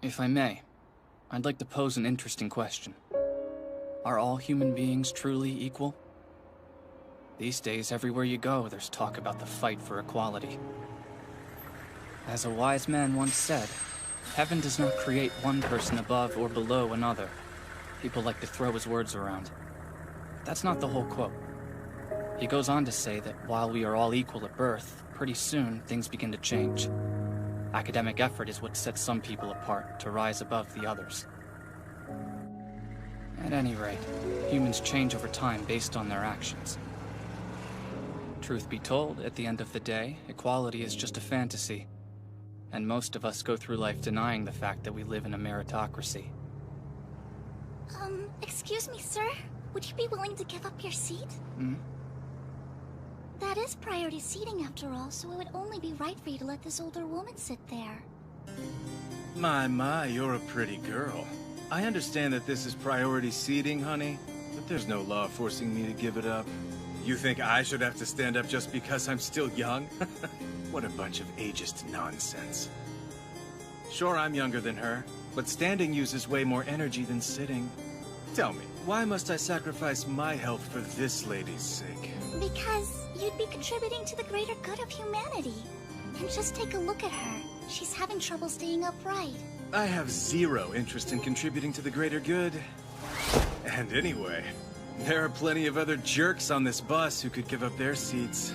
If I may, I'd like to pose an interesting question. Are all human beings truly equal? These days, everywhere you go, there's talk about the fight for equality. As a wise man once said, heaven does not create one person above or below another. People like to throw his words around. That's not the whole quote. He goes on to say that while we are all equal at birth, pretty soon things begin to change. Academic effort is what sets some people apart to rise above the others. At any rate, humans change over time based on their actions. Truth be told, at the end of the day, equality is just a fantasy. And most of us go through life denying the fact that we live in a meritocracy. Excuse me, sir? Would you be willing to give up your seat? Hmm? That is priority seating after all, so it would only be right for you to let this older woman sit there. My, you're a pretty girl. I understand that this is priority seating, honey, but there's no law forcing me to give it up. You think I should have to stand up just because I'm still young? What a bunch of ageist nonsense. Sure, I'm younger than her, but standing uses way more energy than sitting. Tell me, why must I sacrifice my health for this lady's sake? Because you'd be contributing to the greater good of humanity. And just take a look at her. She's having trouble staying upright. I have zero interest in contributing to the greater good. And anyway, there are plenty of other jerks on this bus who could give up their seats.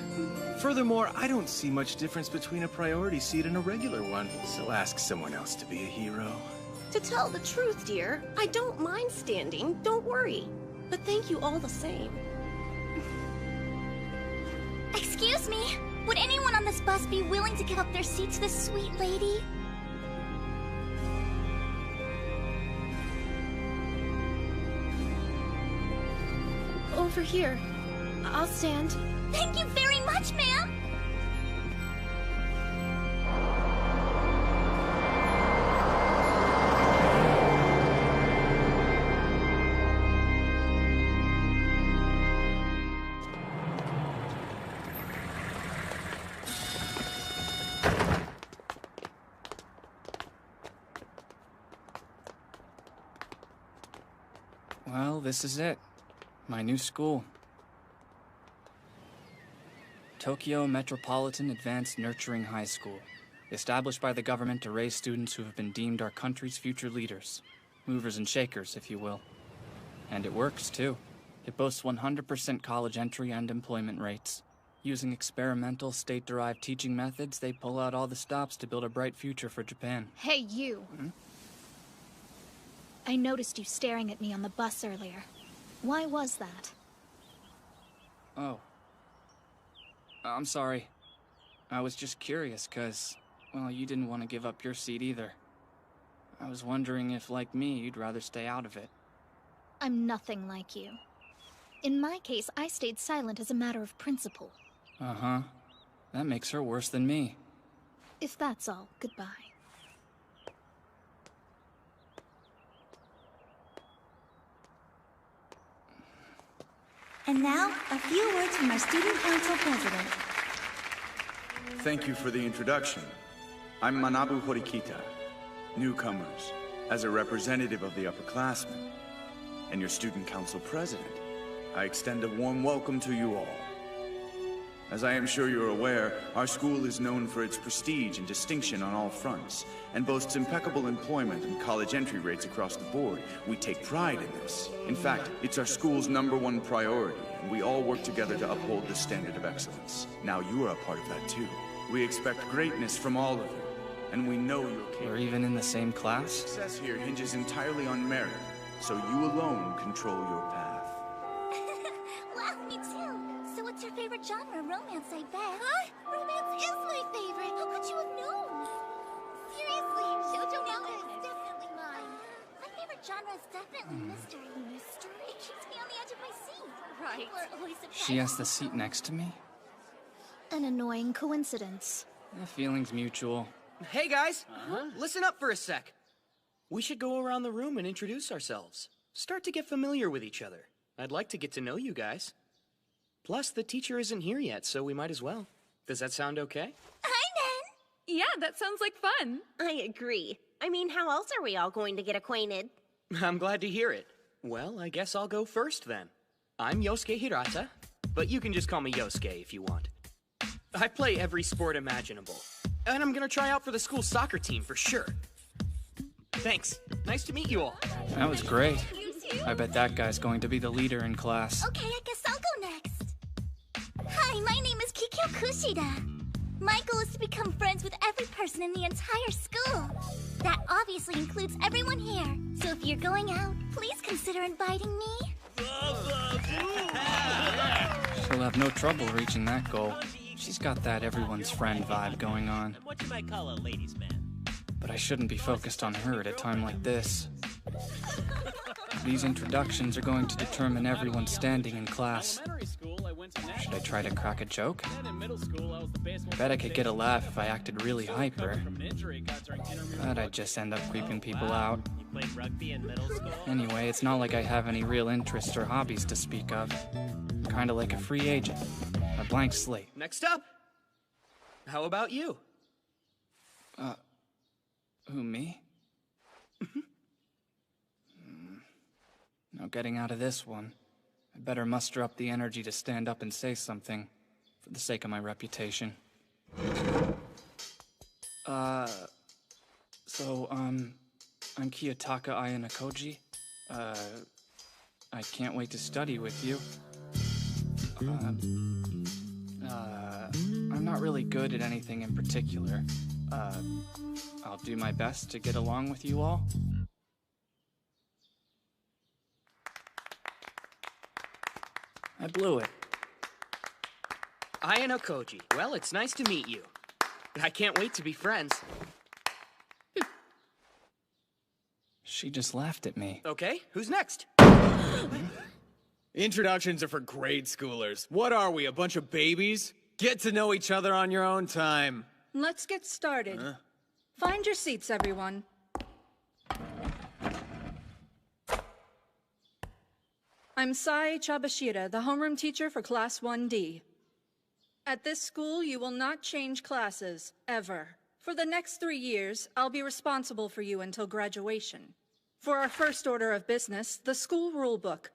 Furthermore, I don't see much difference between a priority seat and a regular one, so ask someone else to be a hero. To tell the truth, dear, I don't mind standing, don't worry. But thank you all the same. Excuse me, would anyone on this bus be willing to give up their seat to this sweet lady? Over here. I'll stand. Thank you very much, ma'am! Well, this is it. My new school. Tokyo Metropolitan Advanced Nurturing High School. Established by the government to raise students who have been deemed our country's future leaders. Movers and shakers, if you will. And it works, too. It boasts 100% college entry and employment rates. Using experimental, state-derived teaching methods, they pull out all the stops to build a bright future for Japan. Hey, you. Hmm? I noticed you staring at me on the bus earlier. Why was that? Oh. I'm sorry. I was just curious, 'cause, well, you didn't want to give up your seat either. I was wondering if, like me, you'd rather stay out of it. I'm nothing like you. In my case, I stayed silent as a matter of principle. Uh-huh. That makes her worse than me. If that's all, goodbye. And now, a few words from our student council president. Thank you for the introduction. I'm Manabu Horikita, newcomers, as a representative of the upperclassmen, and your student council president. I extend a warm welcome to you all. As I am sure you're aware, our school is known for its prestige and distinction on all fronts, and boasts impeccable employment and college entry rates across the board. We take pride in this. In fact, it's our school's #1 priority, and we all work together to uphold the standard of excellence. Now you are a part of that too. We expect greatness from all of you, and we know you're capable. We're even in the same class? Success here hinges entirely on merit, so you alone control your path. Wow, me too! So what's your favorite genre? Romance, I bet. Huh? Romance is my favorite! How could you have known? Seriously, shoujo manga is definitely mine. My favorite genre is definitely mystery. Mystery? It keeps me on the edge of my seat. Right. People are always surprised. She has the seat next to me? An annoying coincidence. The feeling's mutual. Hey guys, listen up for a sec. We should go around the room and introduce ourselves. Start to get familiar with each other. I'd like to get to know you guys. Plus, the teacher isn't here yet, so we might as well. Does that sound okay? Hi, Nen! Yeah, that sounds like fun. I agree. I mean, how else are we all going to get acquainted? I'm glad to hear it. Well, I guess I'll go first then. I'm Yosuke Hirata, but you can just call me Yosuke if you want. I play every sport imaginable, and I'm gonna try out for the school soccer team for sure. Thanks. Nice to meet you all. That was great. I bet that guy's going to be the leader in class. Okay, I guess I'll go next. Hi, my name is Kikyo Kushida. My goal is to become friends with every person in the entire school. That obviously includes everyone here. So if you're going out, please consider inviting me. She'll have no trouble reaching that goal. She's got that everyone's friend vibe going on. What you might call a ladies' man. But I shouldn't be focused on her at a time like this. These introductions are going to determine everyone's standing in class. Should I try to crack a joke? I bet I could get a laugh if I acted really hyper. But I'd just end up creeping people out. Anyway, it's not like I have any real interests or hobbies to speak of. Kinda like a free agent. A blank slate. Next up! How about you? Who, me? No getting out of this one. I better muster up the energy to stand up and say something, for the sake of my reputation. I'm Kiyotaka Ayanokoji. I can't wait to study with you. I'm not really good at anything in particular. I'll do my best to get along with you all. I blew it. Ayanokoji. Well, it's nice to meet you. I can't wait to be friends. She just laughed at me. Okay, who's next? Introductions are for grade schoolers. What are we, a bunch of babies? Get to know each other on your own time. Let's get started. Find your seats, everyone. I'm Sai Chabashira, the homeroom teacher for Class 1D. At this school, you will not change classes, ever. For the next 3 years, I'll be responsible for you until graduation. For our first order of business, the school rule book.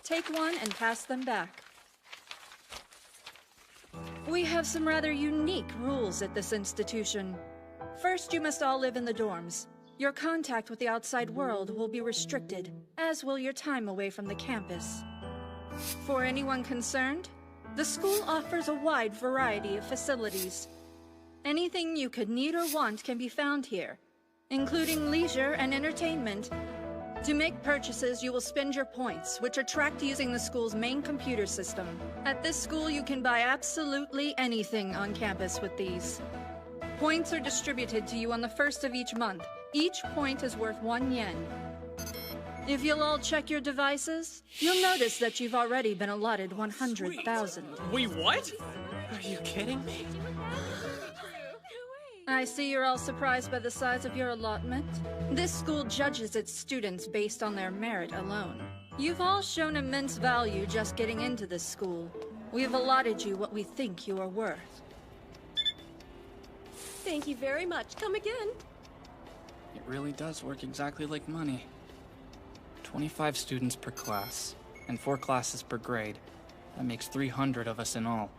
Take one and pass them back. We have some rather unique rules at this institution. First, you must all live in the dorms. Your contact with the outside world will be restricted, as will your time away from the campus. For anyone concerned, the school offers a wide variety of facilities. Anything you could need or want can be found here, including leisure and entertainment. To make purchases, you will spend your points, which are tracked using the school's main computer system. At this school, you can buy absolutely anything on campus with these. Points are distributed to you on the first of each month. Each point is worth 1 yen. If you'll all check your devices, you'll notice that you've already been allotted 100,000. Wait, what? Are you kidding me? I see you're all surprised by the size of your allotment. This school judges its students based on their merit alone. You've all shown immense value just getting into this school. We've allotted you what we think you are worth. Thank you very much. Come again. It really does work exactly like money. 25 students per class, and 4 classes per grade. That makes 300 of us in all.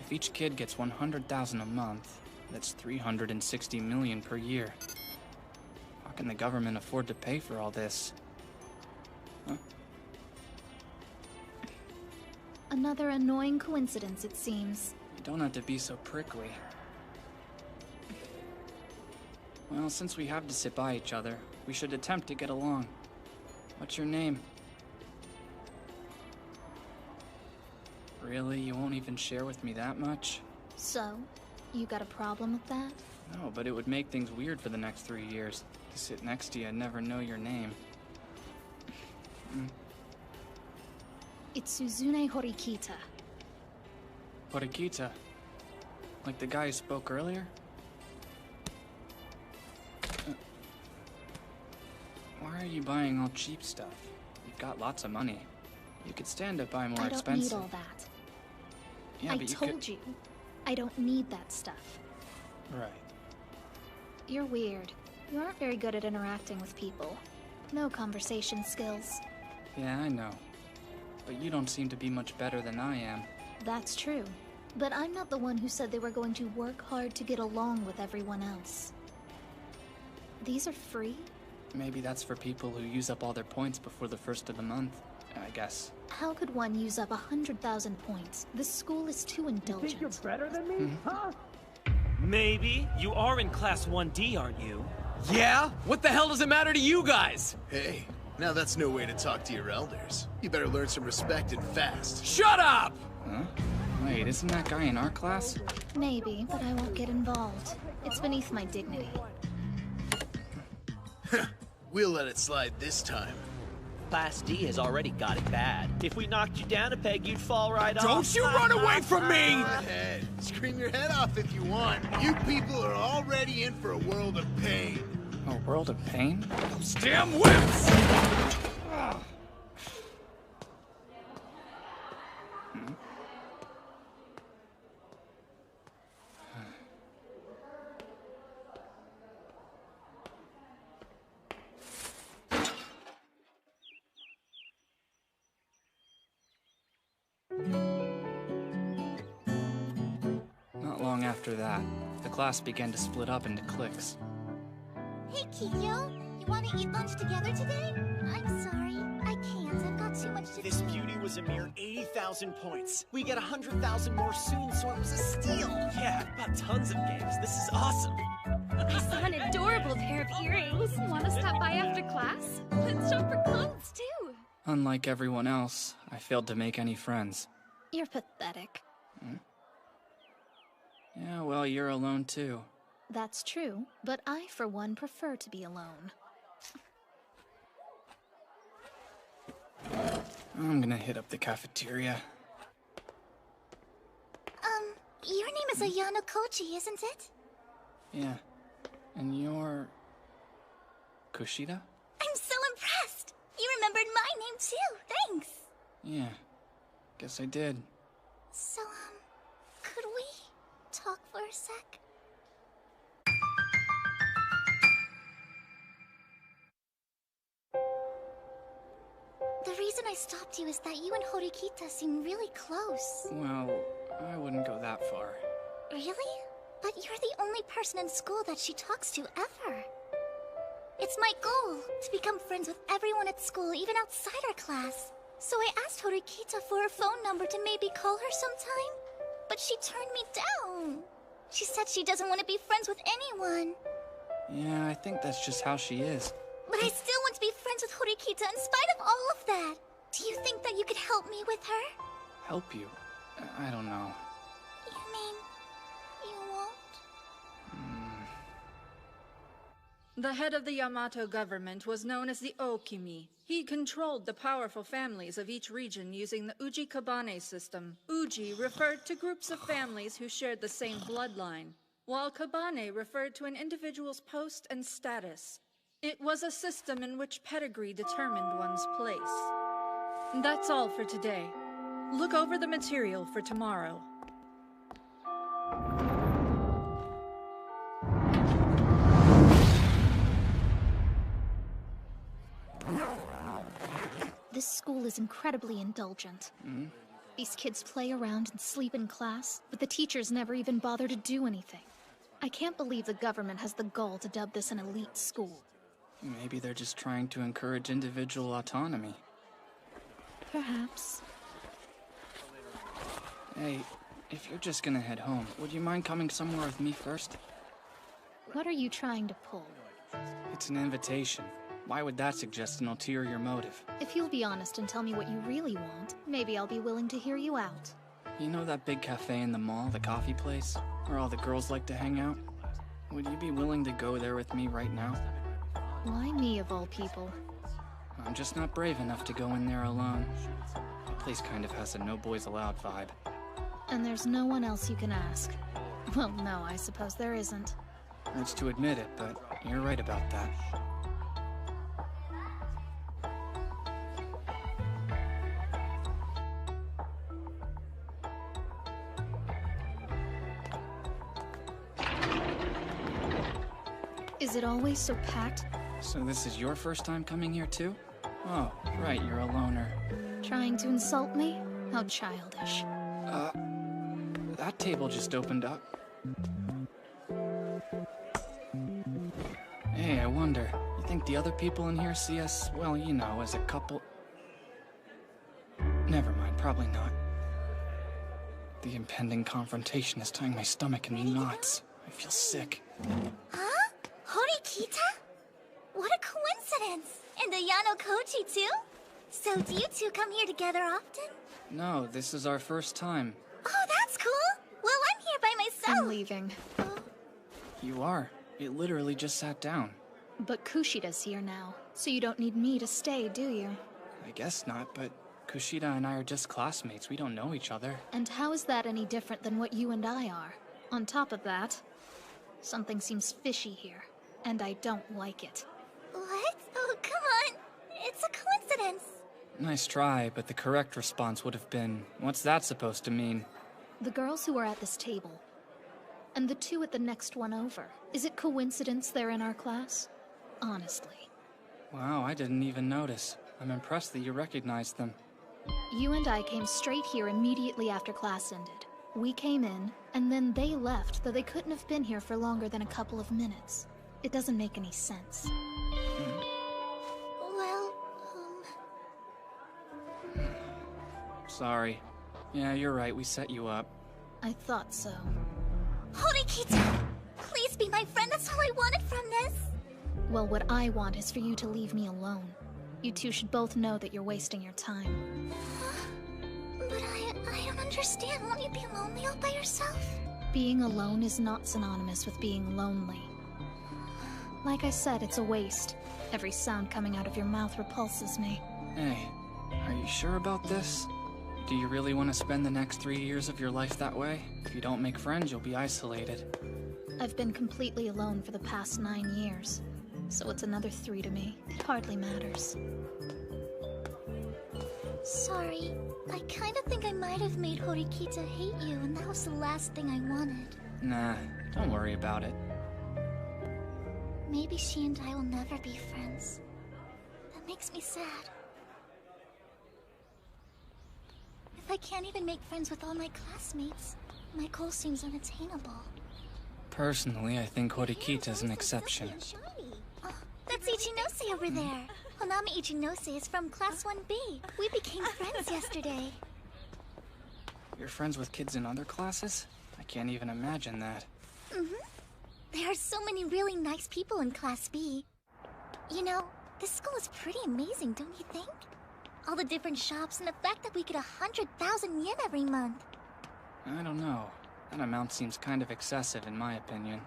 If each kid gets 100,000 a month, that's 360 million per year. How can the government afford to pay for all this? Huh? Another annoying coincidence, it seems. You don't have to be so prickly. Well, since we have to sit by each other, we should attempt to get along. What's your name? Really? You won't even share with me that much? So, you got a problem with that? No, but it would make things weird for the next 3 years. To sit next to you and never know your name. It's Suzune Horikita. Horikita? Like the guy who spoke earlier? Why are you buying all cheap stuff? You've got lots of money. You could stand to buy more expensive. I don't need all that. Yeah, I but told you, I don't need that stuff. Right. You're weird. You aren't very good at interacting with people. No conversation skills. Yeah, I know. But you don't seem to be much better than I am. That's true. But I'm not the one who said they were going to work hard to get along with everyone else. These are free? Maybe that's for people who use up all their points before the first of the month, I guess. How could one use up 100,000 points? This school is too indulgent. You think you're better than me, huh? Maybe. You are in Class 1D, aren't you? Yeah? What the hell does it matter to you guys? Hey, now that's no way to talk to your elders. You better learn some respect and fast. Shut up! Huh? Wait, isn't that guy in our class? Maybe, but I won't get involved. It's beneath my dignity. We'll let it slide this time. Class D has already got it bad. If we knocked you down a peg, you'd fall right off. Don't you run away from me! Go ahead. Scream your head off if you want. You people are already in for a world of pain. A world of pain? Those damn whips! Not long after that, the class began to split up into cliques. Hey, Kiyo, you want to eat lunch together today? I'm sorry, I can't. I've got too much to do. This beauty was a mere 80,000 points. We get 100,000 more soon, so it was a steal. Yeah, I've got tons of games. This is awesome. I saw an adorable pair of earrings. Want to stop by after class? Let's shop for clothes, too. Unlike everyone else, I failed to make any friends. You're pathetic. Yeah, well, you're alone too. That's true, but I, for one, prefer to be alone. I'm gonna hit up the cafeteria. Your name is Ayanokoji, isn't it? Yeah. And you're... Kushida? I'm so impressed! You remembered my name too, thanks! Yeah. Guess I did. So, could we talk for a sec? The reason I stopped you is that you and Horikita seem really close. Well, I wouldn't go that far. Really? But you're the only person in school that she talks to ever. It's my goal, to become friends with everyone at school, even outside our class. So I asked Horikita for her phone number to maybe call her sometime. But she turned me down. She said she doesn't want to be friends with anyone. Yeah, I think that's just how she is. But I still want to be friends with Horikita in spite of all of that. Do you think that you could help me with her? Help you? I don't know. You mean you won't? The head of the Yamato government was known as the Okimi. He controlled the powerful families of each region using the Uji-Kabane system. Uji referred to groups of families who shared the same bloodline, while Kabane referred to an individual's post and status. It was a system in which pedigree determined one's place. That's all for today. Look over the material for tomorrow. This school is incredibly indulgent. These kids play around and sleep in class, but the teachers never even bother to do anything. I can't believe the government has the gall to dub this an elite school. Maybe they're just trying to encourage individual autonomy. Perhaps. Hey, if you're just gonna head home, would you mind coming somewhere with me first? What are you trying to pull? It's an invitation. Why would that suggest an ulterior motive? If you'll be honest and tell me what you really want, maybe I'll be willing to hear you out. You know that big cafe in the mall, the coffee place, where all the girls like to hang out? Would you be willing to go there with me right now? Why me of all people? I'm just not brave enough to go in there alone. The place kind of has a no boys allowed vibe. And there's no one else you can ask. Well, no, I suppose there isn't. Hurts to admit it, but you're right about that. Is it always so packed? So this is your first time coming here too? Oh, right, you're a loner. Trying to insult me? How childish. That table just opened up. Hey, I wonder, you think the other people in here see us, well, you know, as a couple? Never mind, probably not. The impending confrontation is tying my stomach in knots. I feel sick. Huh? Horikita? What a coincidence! And Ayanokoji too? So do you two come here together often? No, this is our first time. Oh, that's cool! Well, I'm here by myself! I'm leaving. You are. It literally just sat down. But Kushida's here now, so you don't need me to stay, do you? I guess not, but Kushida and I are just classmates. We don't know each other. And how is that any different than what you and I are? On top of that, something seems fishy here, and I don't like it. What? Oh, come on! It's a coincidence! Nice try, but the correct response would have been, what's that supposed to mean? The girls who are at this table, and the two at the next one over. Is it coincidence they're in our class? Honestly. Wow, I didn't even notice. I'm impressed that you recognized them. You and I came straight here immediately after class ended. We came in, and then they left, though they couldn't have been here for longer than a couple of minutes. It doesn't make any sense. Well, Sorry. Yeah, you're right, we set you up. I thought so. Horikita! Please be my friend, that's all I wanted from this! Well, what I want is for you to leave me alone. You two should both know that you're wasting your time. But I don't understand. Won't you be lonely all by yourself? Being alone is not synonymous with being lonely. Like I said, it's a waste. Every sound coming out of your mouth repulses me. Hey, are you sure about this? Do you really want to spend the next 3 years of your life that way? If you don't make friends, you'll be isolated. I've been completely alone for the past 9 years. So it's another 3 to me. It hardly matters. Sorry. I kinda think I might have made Horikita hate you, and that was the last thing I wanted. Nah, don't worry about it. Maybe she and I will never be friends. That makes me sad. If I can't even make friends with all my classmates, my goal seems unattainable. Personally, I think Horikita's an exception. Oh, that's Ichinose over there. Honami Ichinose is from Class 1B. We became friends yesterday. You're friends with kids in other classes? I can't even imagine that. There are so many really nice people in Class B. You know, this school is pretty amazing, don't you think? All the different shops and the fact that we get 100,000 yen every month. I don't know. That amount seems kind of excessive in my opinion.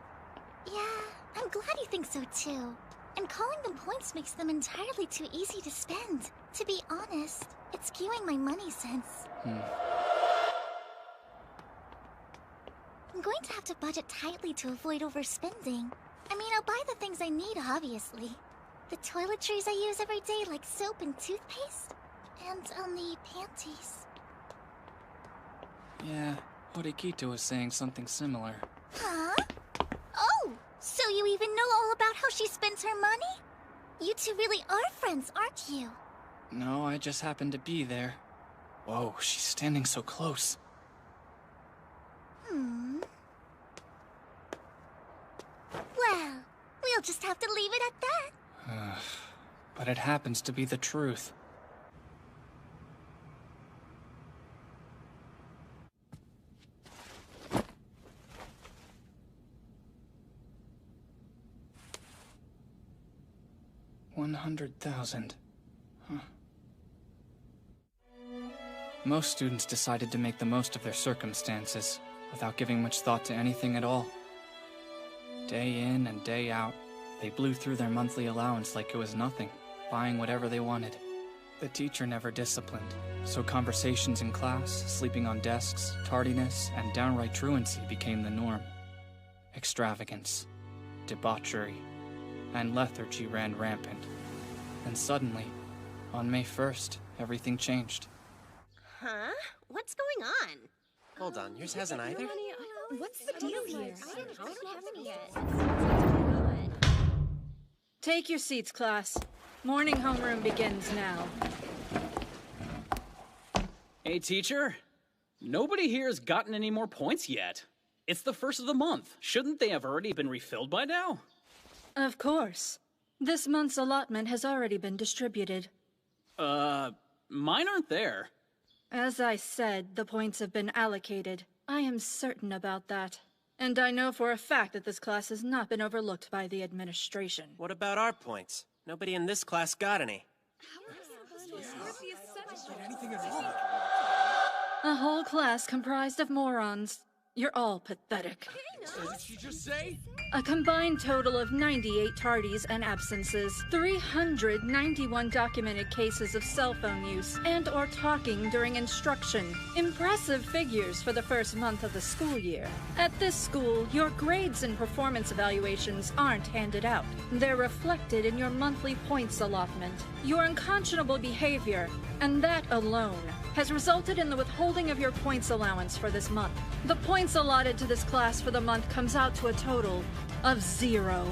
Yeah, I'm glad you think so too. And calling them points makes them entirely too easy to spend. To be honest, it's skewing my money sense. I'm going to have to budget tightly to avoid overspending. I mean, I'll buy the things I need, obviously. The toiletries I use every day, like soap and toothpaste. And I'll need panties. Yeah, Horikita was saying something similar. Huh? Oh! So you even know all about how she spends her money? You two really are friends, aren't you? No, I just happened to be there. Whoa, she's standing so close. Well, we'll just have to leave it at that. But it happens to be the truth. $100,000. Huh. Most students decided to make the most of their circumstances, without giving much thought to anything at all. Day in and day out, they blew through their monthly allowance like it was nothing, buying whatever they wanted. The teacher never disciplined, so conversations in class, sleeping on desks, tardiness, and downright truancy became the norm. Extravagance, debauchery, and lethargy ran rampant. And suddenly, on May 1st, everything changed. Huh? What's going on? Hold on, yours hasn't either? What's the deal here? I don't have any yet. Take your seats, class. Morning homeroom begins now. Hey, teacher. Nobody here has gotten any more points yet. It's the first of the month. Shouldn't they have already been refilled by now? Of course. This month's allotment has already been distributed. Mine aren't there. As I said, the points have been allocated. I am certain about that. And I know for a fact that this class has not been overlooked by the administration. What about our points? Nobody in this class got any. A whole class comprised of morons. You're all pathetic. What did she just say? A combined total of 98 tardies and absences, 391 documented cases of cell phone use and or talking during instruction. Impressive figures for the first month of the school year. At this school, your grades and performance evaluations aren't handed out. They're reflected in your monthly points allotment. Your unconscionable behavior, and that alone, has resulted in the withholding of your points allowance for this month. The points allotted to this class for the month comes out to a total of 0.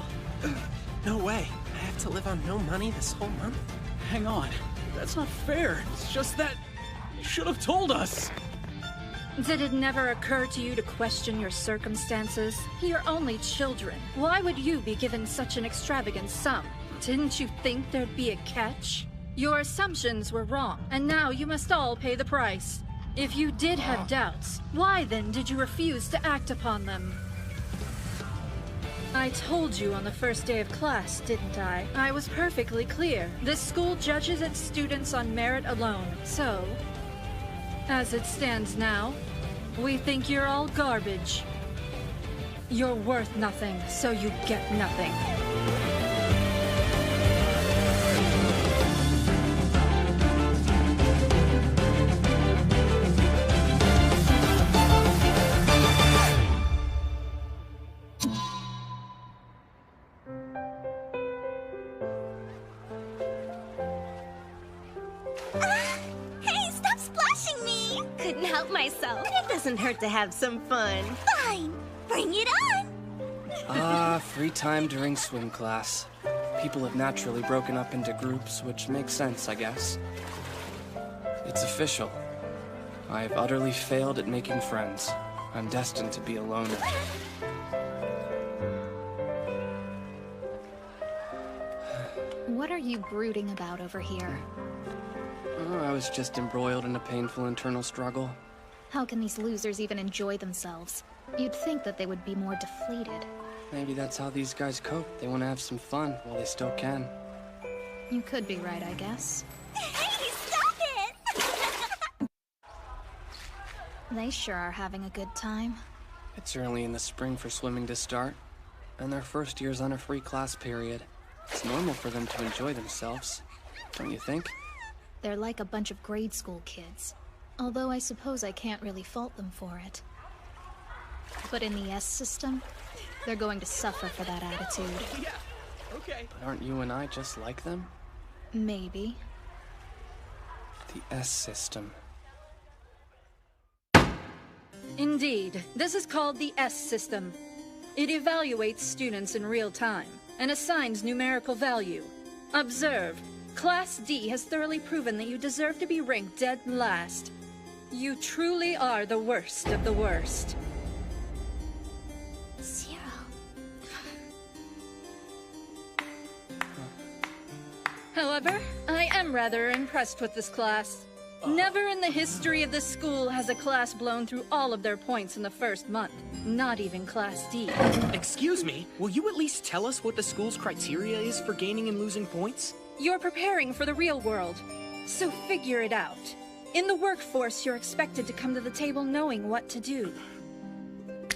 No way. I have to live on no money this whole month? Hang on. That's not fair. It's just that you should have told us. Did it never occur to you to question your circumstances? You're only children. Why would you be given such an extravagant sum? Didn't you think there'd be a catch? Your assumptions were wrong, and now you must all pay the price. If you did have doubts, why then did you refuse to act upon them? I told you on the first day of class, didn't I? I was perfectly clear. This school judges its students on merit alone. So, as it stands now, we think you're all garbage. You're worth nothing, so you get nothing. Hey, stop splashing me! Couldn't help myself. It doesn't hurt to have some fun. Fine, bring it on! Free time during swim class. People have naturally broken up into groups, which makes sense, I guess. It's official. I've utterly failed at making friends. I'm destined to be a loner. What are you brooding about over here? Oh, I was just embroiled in a painful internal struggle. How can these losers even enjoy themselves? You'd think that they would be more deflated. Maybe that's how these guys cope. They want to have some fun while they still can. You could be right, I guess. Hey, stop it! They sure are having a good time. It's early in the spring for swimming to start, and their first year's on a free class period. It's normal for them to enjoy themselves, don't you think? They're like a bunch of grade school kids. Although I suppose I can't really fault them for it. But in the S system, they're going to suffer for that attitude. Yeah, okay. But aren't you and I just like them? Maybe. The S system. Indeed, this is called the S system. It evaluates students in real time and assigns numerical value. Observe, Class D has thoroughly proven that you deserve to be ranked dead last. You truly are the worst of the worst. 0. However, I am rather impressed with this class. Never in the history of this school has a class blown through all of their points in the first month. Not even Class D. Excuse me, will you at least tell us what the school's criteria is for gaining and losing points? You're preparing for the real world, so figure it out. In the workforce, you're expected to come to the table knowing what to do.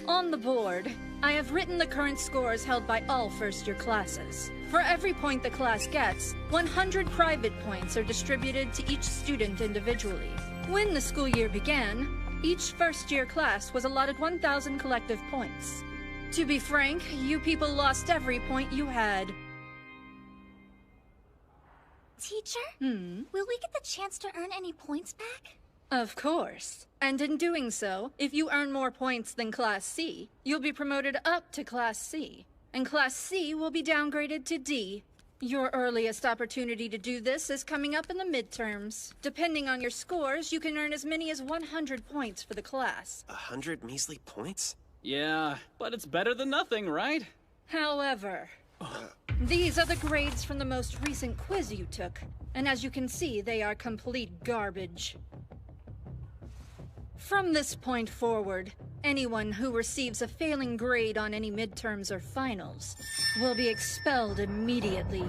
On the board, I have written the current scores held by all first-year classes. For every point the class gets, 100 private points are distributed to each student individually. When the school year began, each first-year class was allotted 1,000 collective points. To be frank, you people lost every point you had. Teacher? Will we get the chance to earn any points back? Of course. And in doing so, if you earn more points than Class C, you'll be promoted up to Class C. And Class C will be downgraded to D. Your earliest opportunity to do this is coming up in the midterms. Depending on your scores, you can earn as many as 100 points for the class. 100 measly points? Yeah, but it's better than nothing, right? However, these are the grades from the most recent quiz you took. And as you can see, they are complete garbage. From this point forward, anyone who receives a failing grade on any midterms or finals will be expelled immediately.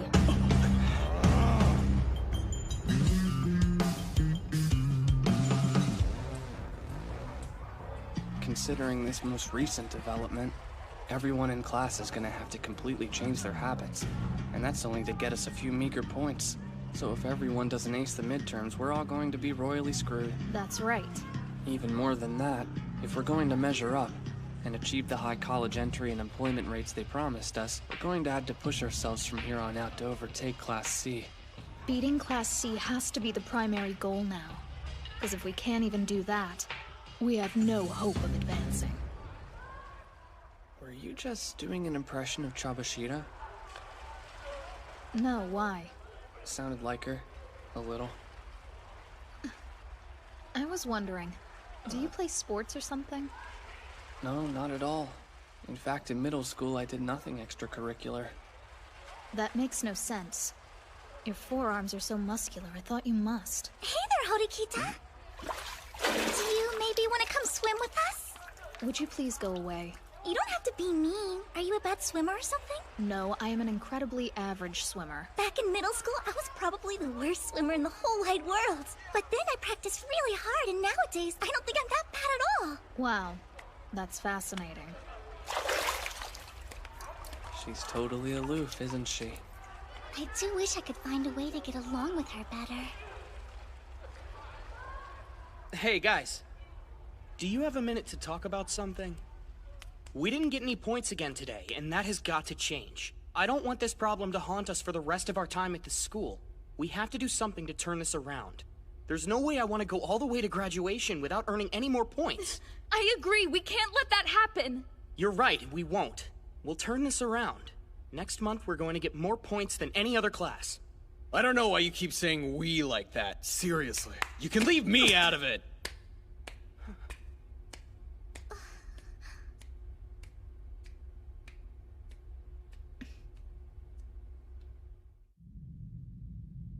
Considering this most recent development, everyone in class is gonna have to completely change their habits. And that's only to get us a few meager points. So if everyone doesn't ace the midterms, we're all going to be royally screwed. That's right. Even more than that, if we're going to measure up and achieve the high college entry and employment rates they promised us, we're going to have to push ourselves from here on out to overtake Class C. Beating Class C has to be the primary goal now. Because if we can't even do that, we have no hope of advancing. Were you just doing an impression of Chabashira? No, why? Sounded like her. A little. I was wondering, do you play sports or something? No, not at all. In fact, in middle school, I did nothing extracurricular. That makes no sense. Your forearms are so muscular, I thought you must. Hey there, Horikita! Do you maybe want to come swim with us? Would you please go away? You don't have to be mean. Are you a bad swimmer or something? No, I am an incredibly average swimmer. Back in middle school, I was probably the worst swimmer in the whole wide world. But then I practiced really hard, and nowadays, I don't think I'm that bad at all. Wow, that's fascinating. She's totally aloof, isn't she? I do wish I could find a way to get along with her better. Hey, guys. Do you have a minute to talk about something? We didn't get any points again today, and that has got to change. I don't want this problem to haunt us for the rest of our time at this school. We have to do something to turn this around. There's no way I want to go all the way to graduation without earning any more points. I agree, we can't let that happen! You're right, we won't. We'll turn this around. Next month, we're going to get more points than any other class. I don't know why you keep saying we like that. Seriously. You can leave me out of it.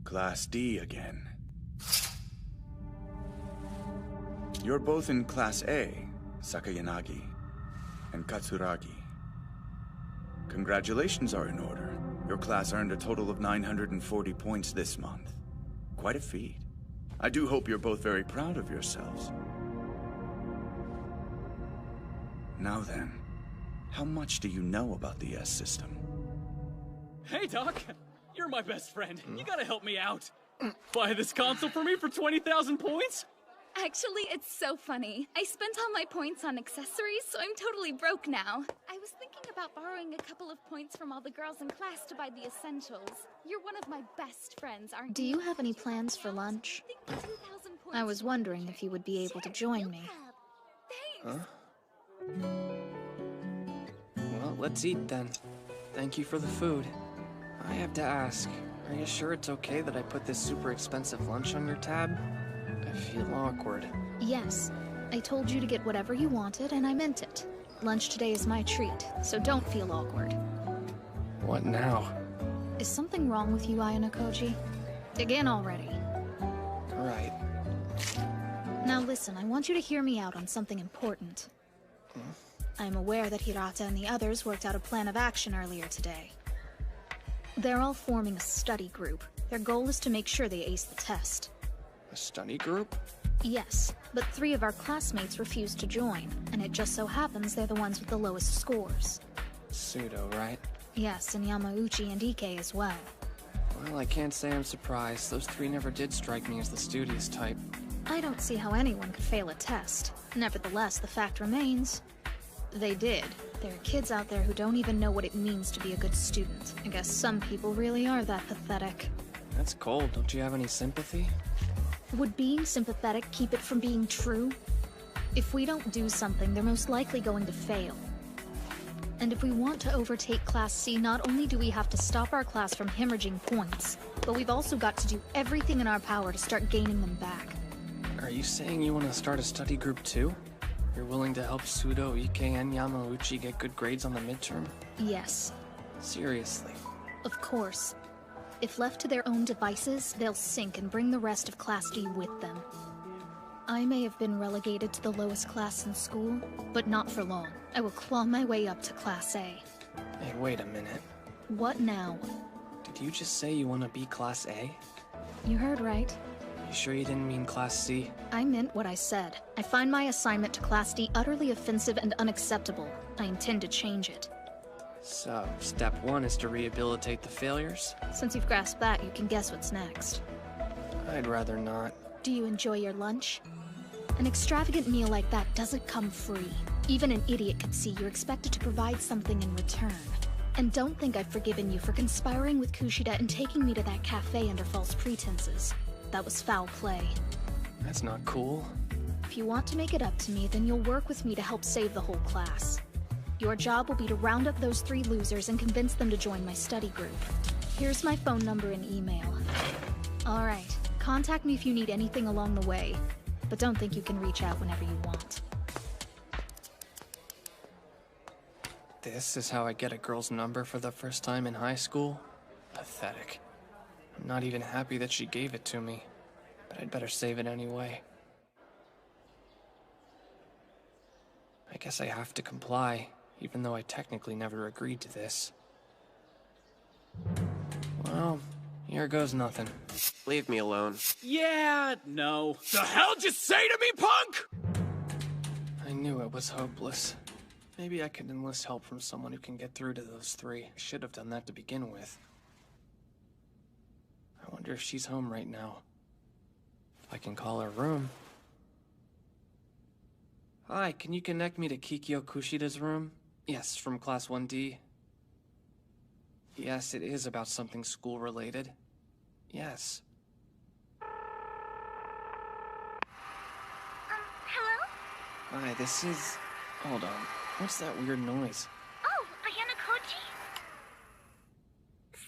Class D again. You're both in Class A, Sakayanagi, and Katsuragi. Congratulations are in order. Your class earned a total of 940 points this month. Quite a feat. I do hope you're both very proud of yourselves. Now then, how much do you know about the S system? Hey, Doc! You're my best friend. You gotta help me out. Buy this console for me for 20,000 points? Actually, it's so funny. I spent all my points on accessories, so I'm totally broke now. I was thinking about borrowing a couple of points from all the girls in class to buy the essentials. You're one of my best friends, aren't you? Do you have any plans for lunch? I was wondering if you would be able to join me. Huh? Well, let's eat then. Thank you for the food. I have to ask, are you sure it's okay that I put this super expensive lunch on your tab? I feel awkward. Yes. I told you to get whatever you wanted, and I meant it. Lunch today is my treat, so don't feel awkward. What now? Is something wrong with you, Ayanokoji? Dig in already. Right. Now listen, I want you to hear me out on something important. I'm aware that Hirata and the others worked out a plan of action earlier today. They're all forming a study group. Their goal is to make sure they ace the test. A study group? Yes, but 3 of our classmates refused to join, and it just so happens they're the ones with the lowest scores. Pseudo, right? Yes, and Yamauchi and Ike as well. Well, I can't say I'm surprised. Those 3 never did strike me as the studious type. I don't see how anyone could fail a test. Nevertheless, the fact remains, they did. There are kids out there who don't even know what it means to be a good student. I guess some people really are that pathetic. That's cold. Don't you have any sympathy? Would being sympathetic keep it from being true? If we don't do something, they're most likely going to fail. And if we want to overtake Class C, not only do we have to stop our class from hemorrhaging points, but we've also got to do everything in our power to start gaining them back. Are you saying you want to start a study group too? You're willing to help Koudo, Ike, and Yamauchi get good grades on the midterm? Yes. Seriously? Of course. If left to their own devices, they'll sink and bring the rest of Class D with them. I may have been relegated to the lowest class in school, but not for long. I will claw my way up to Class A. Hey, wait a minute. What now? Did you just say you want to be Class A? You heard right. You sure you didn't mean Class C? I meant what I said. I find my assignment to Class D utterly offensive and unacceptable. I intend to change it. So, step 1 is to rehabilitate the failures? Since you've grasped that, you can guess what's next. I'd rather not. Do you enjoy your lunch? An extravagant meal like that doesn't come free. Even an idiot could see you're expected to provide something in return. And don't think I've forgiven you for conspiring with Kushida and taking me to that cafe under false pretenses. That was foul play. That's not cool. If you want to make it up to me, then you'll work with me to help save the whole class. Your job will be to round up those 3 losers and convince them to join my study group. Here's my phone number and email. Alright, contact me if you need anything along the way, but don't think you can reach out whenever you want. This is how I get a girl's number for the first time in high school? Pathetic. I'm not even happy that she gave it to me, but I'd better save it anyway. I guess I have to comply, even though I technically never agreed to this. Well, here goes nothing. Leave me alone. Yeah, no. The hell did you say to me, punk? I knew it was hopeless. Maybe I could enlist help from someone who can get through to those 3. I should have done that to begin with. I wonder if she's home right now. If I can call her room. Hi, can you connect me to Kikyo Kushida's room? Yes, from Class 1D. Yes, it is about something school-related. Yes. Hello? Hi, this is... Hold on. What's that weird noise? Oh, Ayanokoji?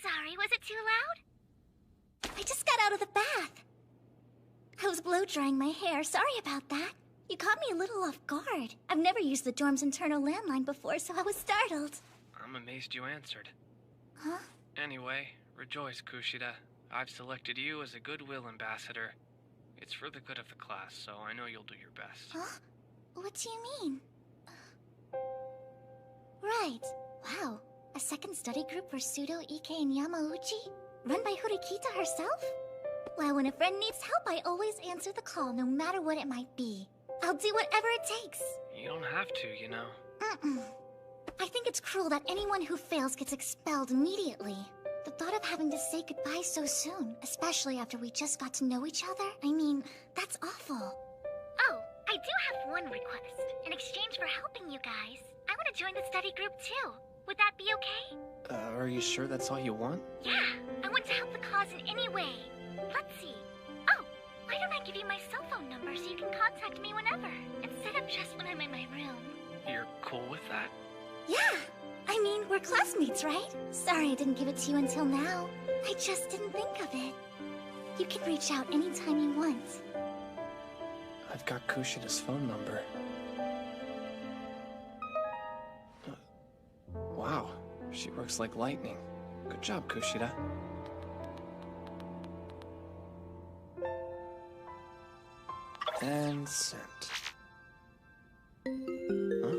Sorry, was it too loud? I just got out of the bath. I was blow-drying my hair. Sorry about that. You caught me a little off guard. I've never used the dorm's internal landline before, so I was startled. I'm amazed you answered. Huh? Anyway, rejoice, Kushida. I've selected you as a goodwill ambassador. It's for the good of the class, so I know you'll do your best. Huh? What do you mean? Right. Wow. A second study group for Koudo, Ike, and Yamauchi? Run by Horikita herself? Well, when a friend needs help, I always answer the call, no matter what it might be. I'll do whatever it takes. You don't have to, you know. I think it's cruel that anyone who fails gets expelled immediately. The thought of having to say goodbye so soon, especially after we just got to know each other, I mean, that's awful. Oh, I do have one request. In exchange for helping you guys, I want to join the study group too. Would that be okay? Are you sure that's all you want? Yeah, I want to help the cause in any way. Let's see. Oh, why don't I give you my cell phone number so you can contact me whenever, instead of just when I'm in my room? You're cool with that? Yeah! I mean, we're classmates, right? Sorry I didn't give it to you until now. I just didn't think of it. You can reach out anytime you want. I've got Kushida's phone number. Wow, she works like lightning. Good job, Kushida. And sent. Huh?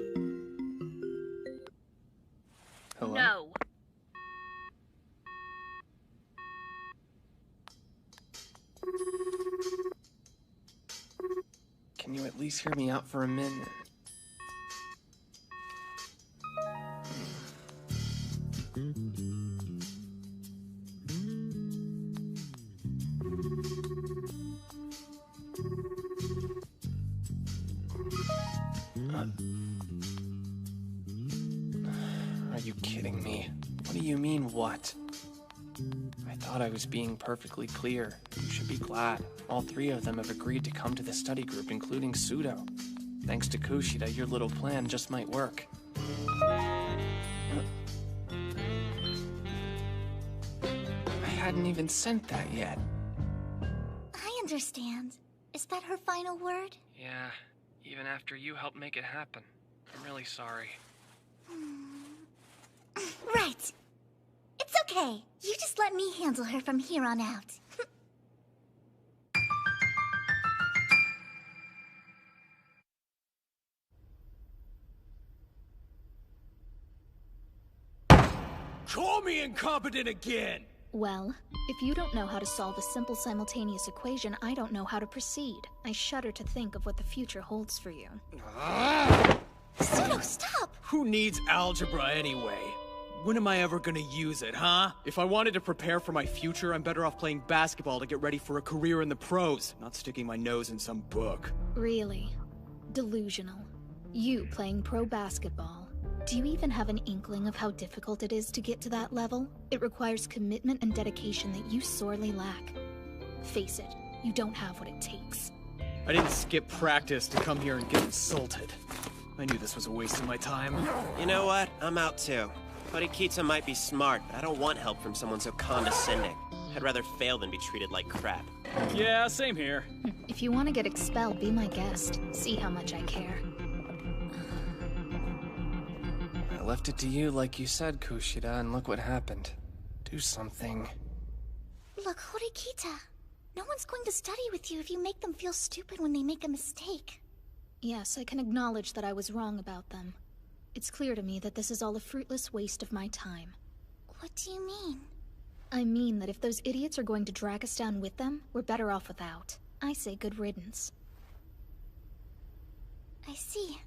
Hello? No. Can you at least hear me out for a minute? Are you kidding me? What do you mean, what? I thought I was being perfectly clear. You should be glad. All 3 of them have agreed to come to the study group, including Koudo. Thanks to Kushida, your little plan just might work. hadn't even sent that yet. I understand. Is that her final word? Yeah, even after you helped make it happen. I'm really sorry. Right. It's okay. You just let me handle her from here on out. Call me incompetent again! Well, if you don't know how to solve a simple simultaneous equation, I don't know how to proceed. I shudder to think of what the future holds for you. Koudo, stop! Who needs algebra anyway? When am I ever gonna use it, huh? If I wanted to prepare for my future, I'm better off playing basketball to get ready for a career in the pros, not sticking my nose in some book. Really? Delusional. You playing pro basketball. Do you even have an inkling of how difficult it is to get to that level? It requires commitment and dedication that you sorely lack. Face it, you don't have what it takes. I didn't skip practice to come here and get insulted. I knew this was a waste of my time. You know what? I'm out too. Horikita might be smart, but I don't want help from someone so condescending. I'd rather fail than be treated like crap. Yeah, same here. If you want to get expelled, be my guest. See how much I care. I left it to you like you said, Kushida, and look what happened. Do something. Look, Horikita. No one's going to study with you if you make them feel stupid when they make a mistake. Yes, I can acknowledge that I was wrong about them. It's clear to me that this is all a fruitless waste of my time. What do you mean? I mean that if those idiots are going to drag us down with them, we're better off without. I say good riddance. I see.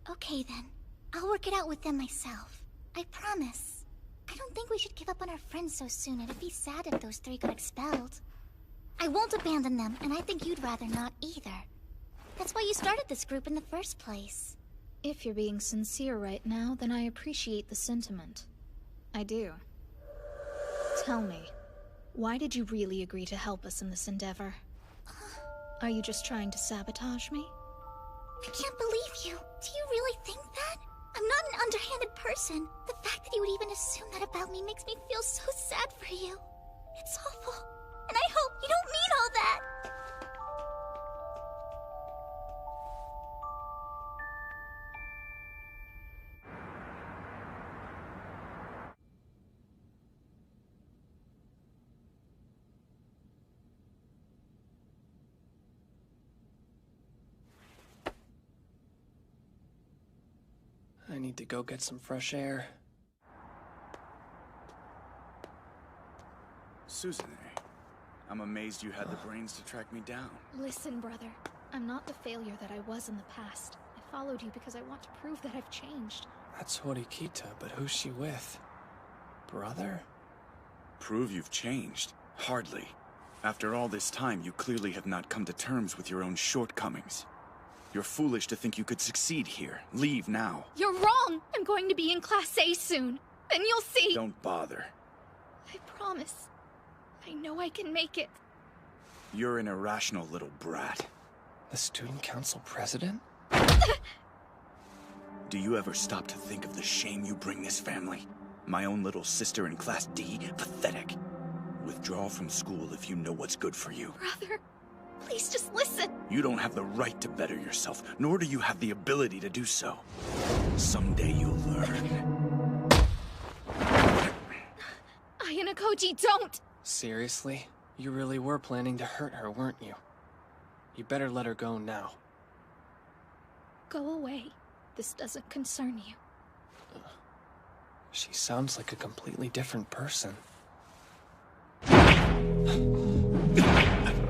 Okay then. I'll work it out with them myself. I promise. I don't think we should give up on our friends so soon. It'd be sad if those three got expelled. I won't abandon them, and I think you'd rather not either. That's why you started this group in the first place. If you're being sincere right now, then I appreciate the sentiment. I do. Tell me, why did you really agree to help us in this endeavor? Are you just trying to sabotage me? I can't believe you. Do you really think that? I'm not an underhanded person. The fact that you would even assume that about me makes me feel so sad for you. It's awful. And I hope you don't mean all that. I need to go get some fresh air. Suzune, I'm amazed you had the brains to track me down. Listen, brother. I'm not the failure that I was in the past. I followed you because I want to prove that I've changed. That's Horikita, but who's she with? Brother? Prove you've changed? Hardly. After all this time, you clearly have not come to terms with your own shortcomings. You're foolish to think you could succeed here. Leave now. You're wrong! I'm going to be in Class A soon. Then you'll see! Don't bother. I promise. I know I can make it. You're an irrational little brat. The student council president? Do you ever stop to think of the shame you bring this family? My own little sister in Class D? Pathetic. Withdraw from school if you know what's good for you. Brother, please just listen. You don't have the right to better yourself, nor do you have the ability to do so. Someday you'll learn. Ayanokoji, don't! Seriously? You really were planning to hurt her, weren't you? You better let her go now. Go away. This doesn't concern you. She sounds like a completely different person.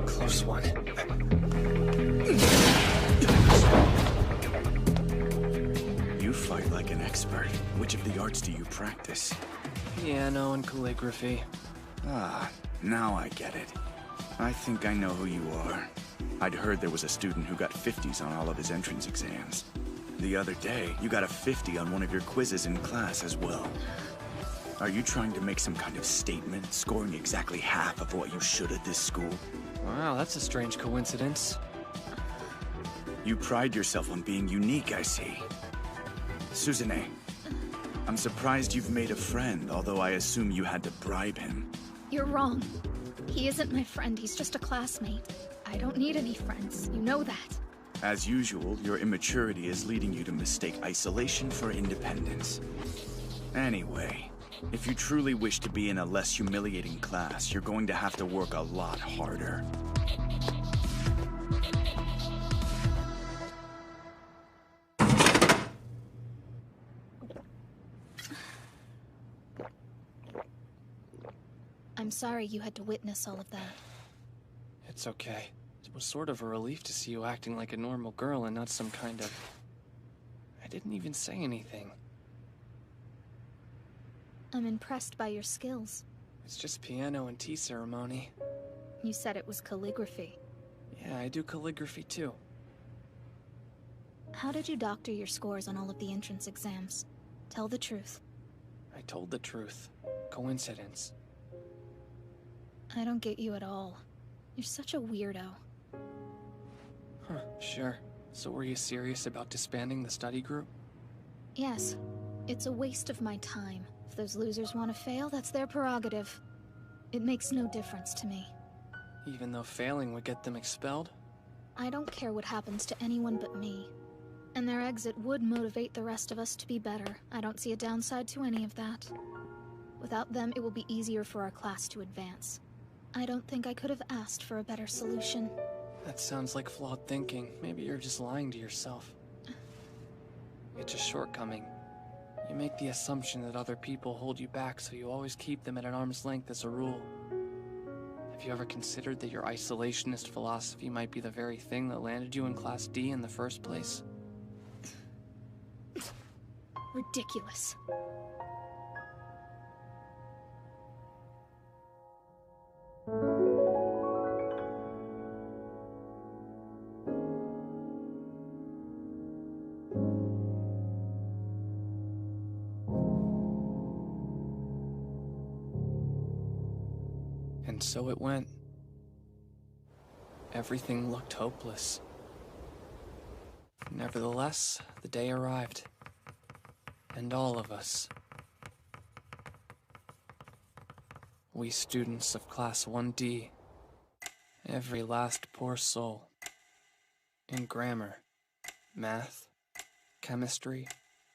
Close one. You fight like an expert. Which of the arts do you practice? Piano and calligraphy. Ah, now I get it. I think I know who you are. I'd heard there was a student who got 50s on all of his entrance exams. The other day, you got a 50 on one of your quizzes in class as well. Are you trying to make some kind of statement, scoring exactly half of what you should at this school? Wow, that's a strange coincidence. You pride yourself on being unique, I see. Suzune, I'm surprised you've made a friend, although I assume you had to bribe him. You're wrong. He isn't my friend, he's just a classmate. I don't need any friends, you know that. As usual, your immaturity is leading you to mistake isolation for independence. Anyway, if you truly wish to be in a less humiliating class, you're going to have to work a lot harder. I'm sorry you had to witness all of that. It's okay. It was sort of a relief to see you acting like a normal girl and not some kind of... I didn't even say anything. I'm impressed by your skills. It's just piano and tea ceremony. You said it was calligraphy. Yeah, I do calligraphy too. How did you doctor your scores on all of the entrance exams? Tell the truth. I told the truth. Coincidence. I don't get you at all. You're such a weirdo. Huh, sure. So were you serious about disbanding the study group? Yes. It's a waste of my time. If those losers want to fail, that's their prerogative. It makes no difference to me. Even though failing would get them expelled? I don't care what happens to anyone but me. And their exit would motivate the rest of us to be better. I don't see a downside to any of that. Without them, it will be easier for our class to advance. I don't think I could have asked for a better solution. That sounds like flawed thinking. Maybe you're just lying to yourself. It's a shortcoming. You make the assumption that other people hold you back, so you always keep them at an arm's length as a rule. Have you ever considered that your isolationist philosophy might be the very thing that landed you in Class D in the first place? Ridiculous. And so it went. Everything looked hopeless. Nevertheless, the day arrived. And all of us, we students of Class 1D, every last poor soul, in grammar, math, chemistry,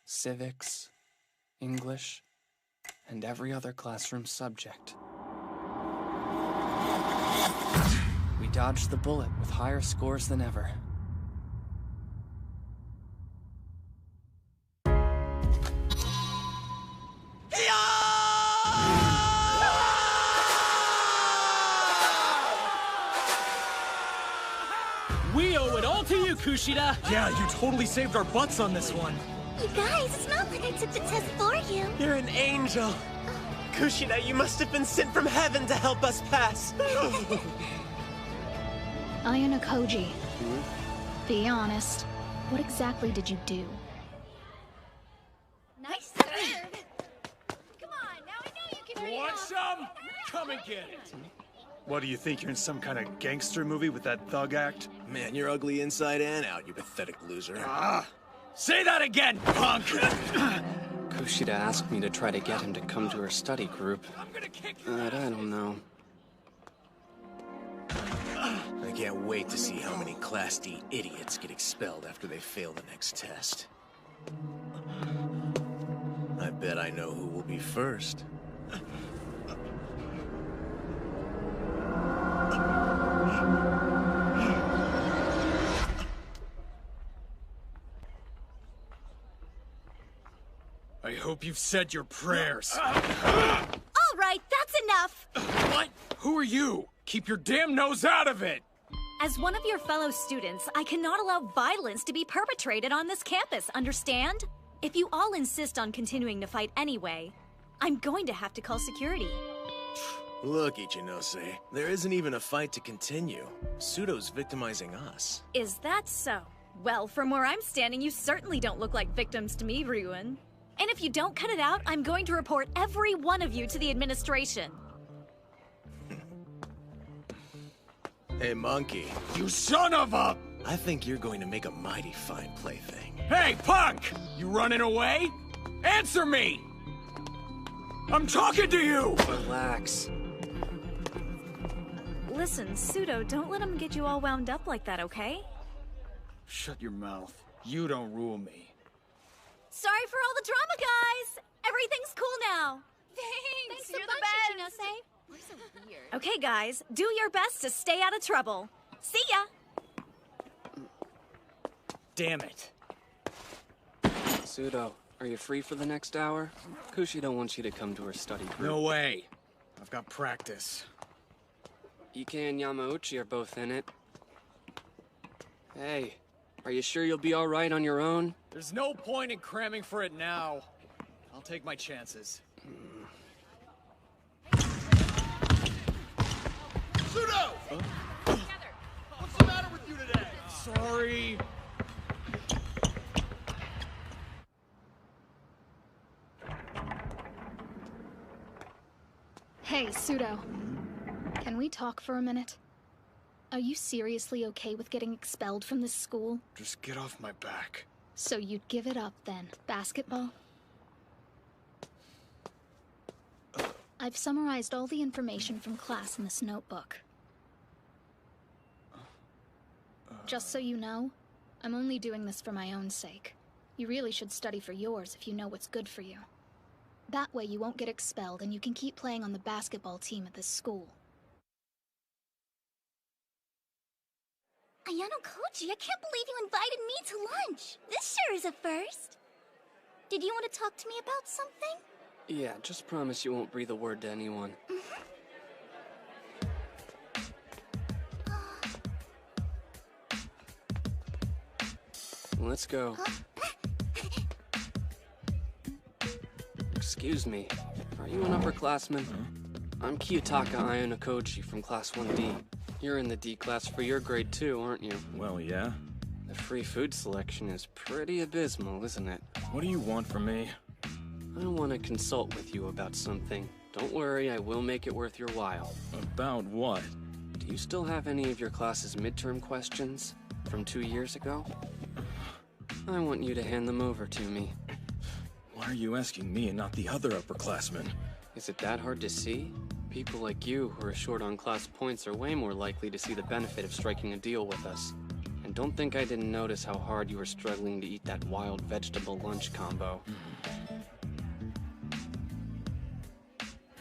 civics, English, and every other classroom subject. We dodged the bullet with higher scores than ever. We owe it all to you, Kushida! Yeah, you totally saved our butts on this one. You guys, it's not like I took the test for you. You're an angel. Kushida, you must have been sent from heaven to help us pass. Ayanokoji, be honest. What exactly did you do? Nice serve. Come on, now I know you can read Want some? Come and get it. What do you think? You're in some kind of gangster movie with that thug act? Man, you're ugly inside and out, you pathetic loser. Ah! Say that again, punk! Kushida asked me to try to get him to come to her study group. But I don't know. I can't wait to see how many Class D idiots get expelled after they fail the next test. I bet I know who will be first. I hope you've said your prayers. All right, that's enough. What? Who are you? Keep your damn nose out of it! As one of your fellow students, I cannot allow violence to be perpetrated on this campus, understand? If you all insist on continuing to fight anyway, I'm going to have to call security. Look, Ichinose, there isn't even a fight to continue. Pseudo's victimizing us. Is that so? Well, from where I'm standing, you certainly don't look like victims to me, Ryuin. And if you don't cut it out, I'm going to report every one of you to the administration. Hey, Monkey. You son of a... I think you're going to make a mighty fine plaything. Hey, punk! You running away? Answer me! I'm talking to you! Relax. Listen, Koudo, don't let him get you all wound up like that, okay? Shut your mouth. You don't rule me. Sorry for all the drama, guys! Everything's cool now! Thanks You're a the bunch, best. Ichinose. We're so weird. Okay, guys, do your best to stay out of trouble. See ya! Damn it. Koudo, are you free for the next hour? Kushida wants you to come to her study group. No way. I've got practice. Ike and Yamauchi are both in it. Hey, are you sure you'll be alright on your own? There's no point in cramming for it now. I'll take my chances. Koudo! What's the matter with you today? Sorry. Hey, Koudo. Can we talk for a minute? Are you seriously okay with getting expelled from this school? Just get off my back. So you'd give it up then, basketball? I've summarized all the information from class in this notebook. Just so you know, I'm only doing this for my own sake. You really should study for yours if you know what's good for you. That way you won't get expelled and you can keep playing on the basketball team at this school. Ayanokoji, I can't believe you invited me to lunch. This sure is a first. Did you want to talk to me about something? Yeah, just promise you won't breathe a word to anyone. Let's go. Excuse me, are you an upperclassman? I'm Kiyotaka Ayanokoji from Class 1D. You're in the D class for your grade too, aren't you? Well, yeah. The free food selection is pretty abysmal, isn't it? What do you want from me? I want to consult with you about something. Don't worry, I will make it worth your while. About what? Do you still have any of your class's midterm questions from 2 years ago? I want you to hand them over to me. Why are you asking me and not the other upperclassmen? Is it that hard to see? People like you who are short on class points are way more likely to see the benefit of striking a deal with us. And don't think I didn't notice how hard you were struggling to eat that wild vegetable lunch combo.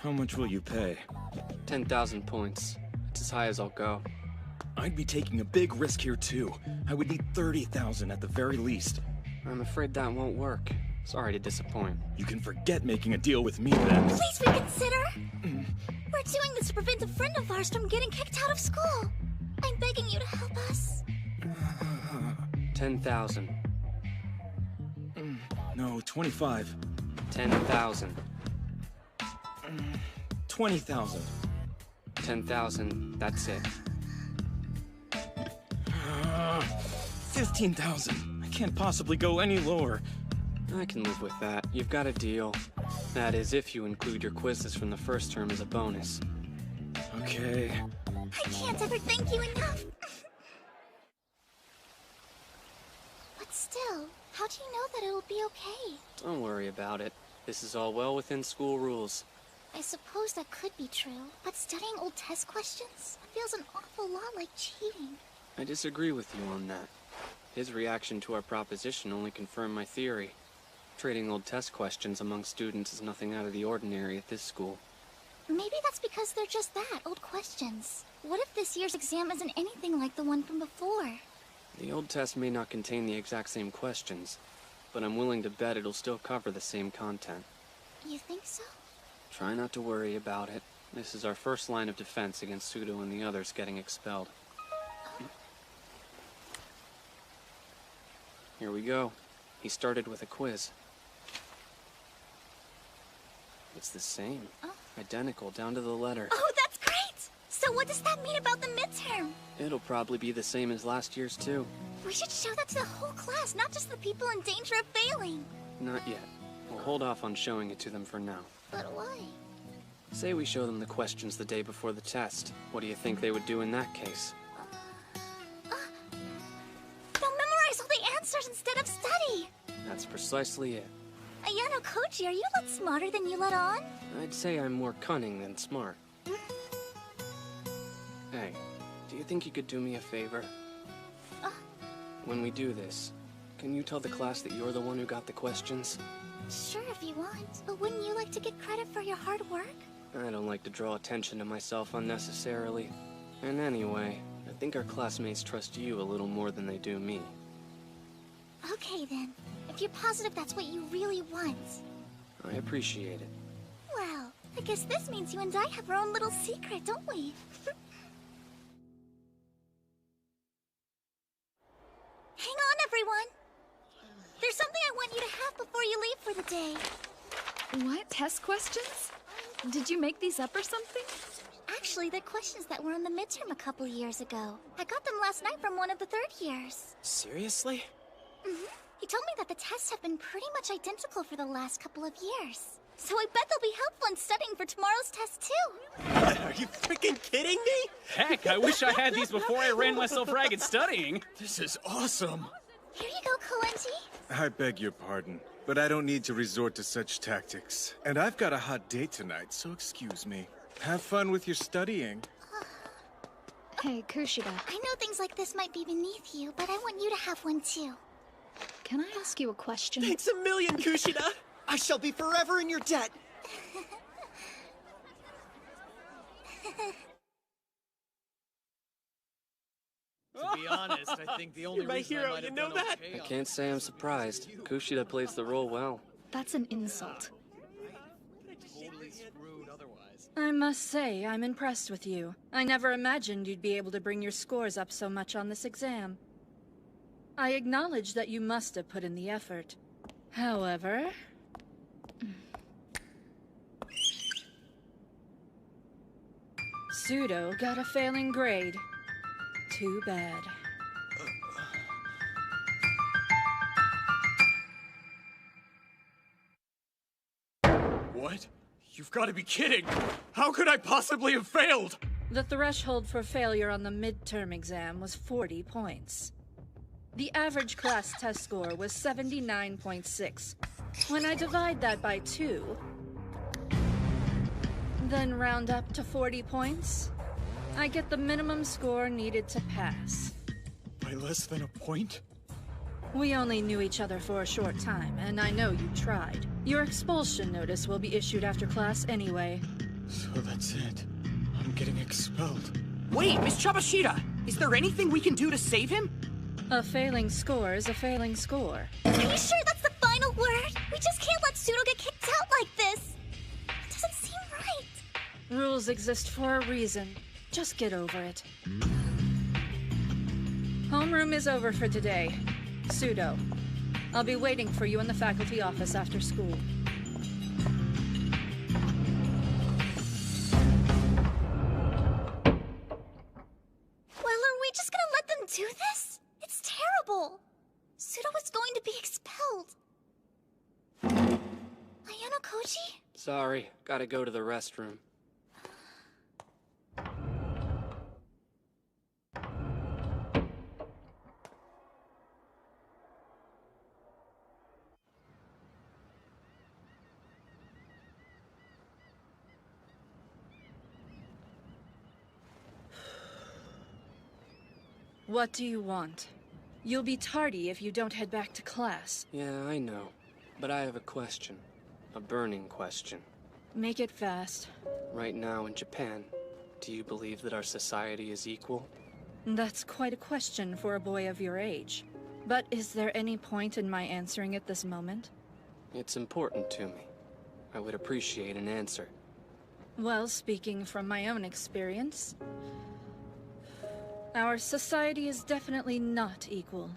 How much will you pay? 10,000 points. It's as high as I'll go. I'd be taking a big risk here too. I would need 30,000 at the very least. I'm afraid that won't work. Sorry to disappoint. You can forget making a deal with me then. Please reconsider! We're doing this to prevent a friend of ours from getting kicked out of school. I'm begging you to help us. 10,000. No, 25. 10,000. 20,000. 10,000, that's it. 15,000. I can't possibly go any lower. I can live with that. You've got a deal. That is, if you include your quizzes from the first term as a bonus. Okay. I can't ever thank you enough. But still, how do you know that it'll be okay? Don't worry about it. This is all well within school rules. I suppose that could be true, but studying old test questions feels an awful lot like cheating. I disagree with you on that. His reaction to our proposition only confirmed my theory. Trading old test questions among students is nothing out of the ordinary at this school. Maybe that's because they're just that, old questions. What if this year's exam isn't anything like the one from before? The old test may not contain the exact same questions, but I'm willing to bet it'll still cover the same content. You think so? Try not to worry about it. This is our first line of defense against Koudo and the others getting expelled. Here we go. He started with a quiz. It's the same. Identical, down to the letter. Oh, that's great! So what does that mean about the midterm? It'll probably be the same as last year's, too. We should show that to the whole class, not just the people in danger of failing. Not yet. We'll hold off on showing it to them for now. But why? Say we show them the questions the day before the test. What do you think they would do in that case? They'll memorize all the answers instead of study. That's precisely it. Ayanokoji, are you a lot smarter than you let on? I'd say I'm more cunning than smart. Hey, you think you could do me a favor? When we do this, can you tell the class that you're the one who got the questions? Sure, if you want. But wouldn't you like to get credit for your hard work? I don't like to draw attention to myself unnecessarily. And anyway, I think our classmates trust you a little more than they do me. Okay then. If you're positive that's what you really want. I appreciate it. Well, I guess this means you and I have our own little secret, don't we? Hang on, everyone! There's something I want you to have before you leave for the day. What? Test questions? Did you make these up or something? Actually, they're questions that were on the midterm a couple years ago. I got them last night from one of the third years. Seriously? He told me that the tests have been pretty much identical for the last couple of years. So I bet they'll be helpful in studying for tomorrow's test, too. Are you freaking kidding me? Heck, I wish I had these before I ran myself ragged studying. This is awesome. Here you go, Kalenti. I beg your pardon, but I don't need to resort to such tactics. And I've got a hot date tonight, so excuse me. Have fun with your studying. Hey, Kushida. I know things like this might be beneath you, but I want you to have one, too. Can I ask you a question? Thanks a million, Kushida! I shall be forever in your debt! To be honest, I think the only You're my reason hero, I might you have know done that? okay I can't say I'm surprised. Kushida plays the role well. That's an insult. totally screwed otherwise. I must say, I'm impressed with you. I never imagined you'd be able to bring your scores up so much on this exam. I acknowledge that you must have put in the effort. However... Koudo got a failing grade. Too bad. What? You've got to be kidding! How could I possibly have failed? The threshold for failure on the midterm exam was 40 points. The average class test score was 79.6. When I divide that by 2, then round up to 40 points, I get the minimum score needed to pass. By less than a point? We only knew each other for a short time, and I know you tried. Your expulsion notice will be issued after class anyway. So that's it. I'm getting expelled. Wait, Miss Chabashida! Is there anything we can do to save him? A failing score is a failing score. Are you sure that's the final word? We just can't let Koudo get kicked out like this! It doesn't seem right. Rules exist for a reason. Just get over it. Homeroom is over for today. Koudo, I'll be waiting for you in the faculty office after school. Well, are we just gonna let them do this? It's terrible! Koudo is going to be expelled. Ayanokoji? Sorry, gotta go to the restroom. What do you want? You'll be tardy if you don't head back to class. Yeah, I know. But I have a question. A burning question. Make it fast. Right now in Japan, do you believe that our society is equal? That's quite a question for a boy of your age. But is there any point in my answering it this moment? It's important to me. I would appreciate an answer. Well, speaking from my own experience, our society is definitely not equal.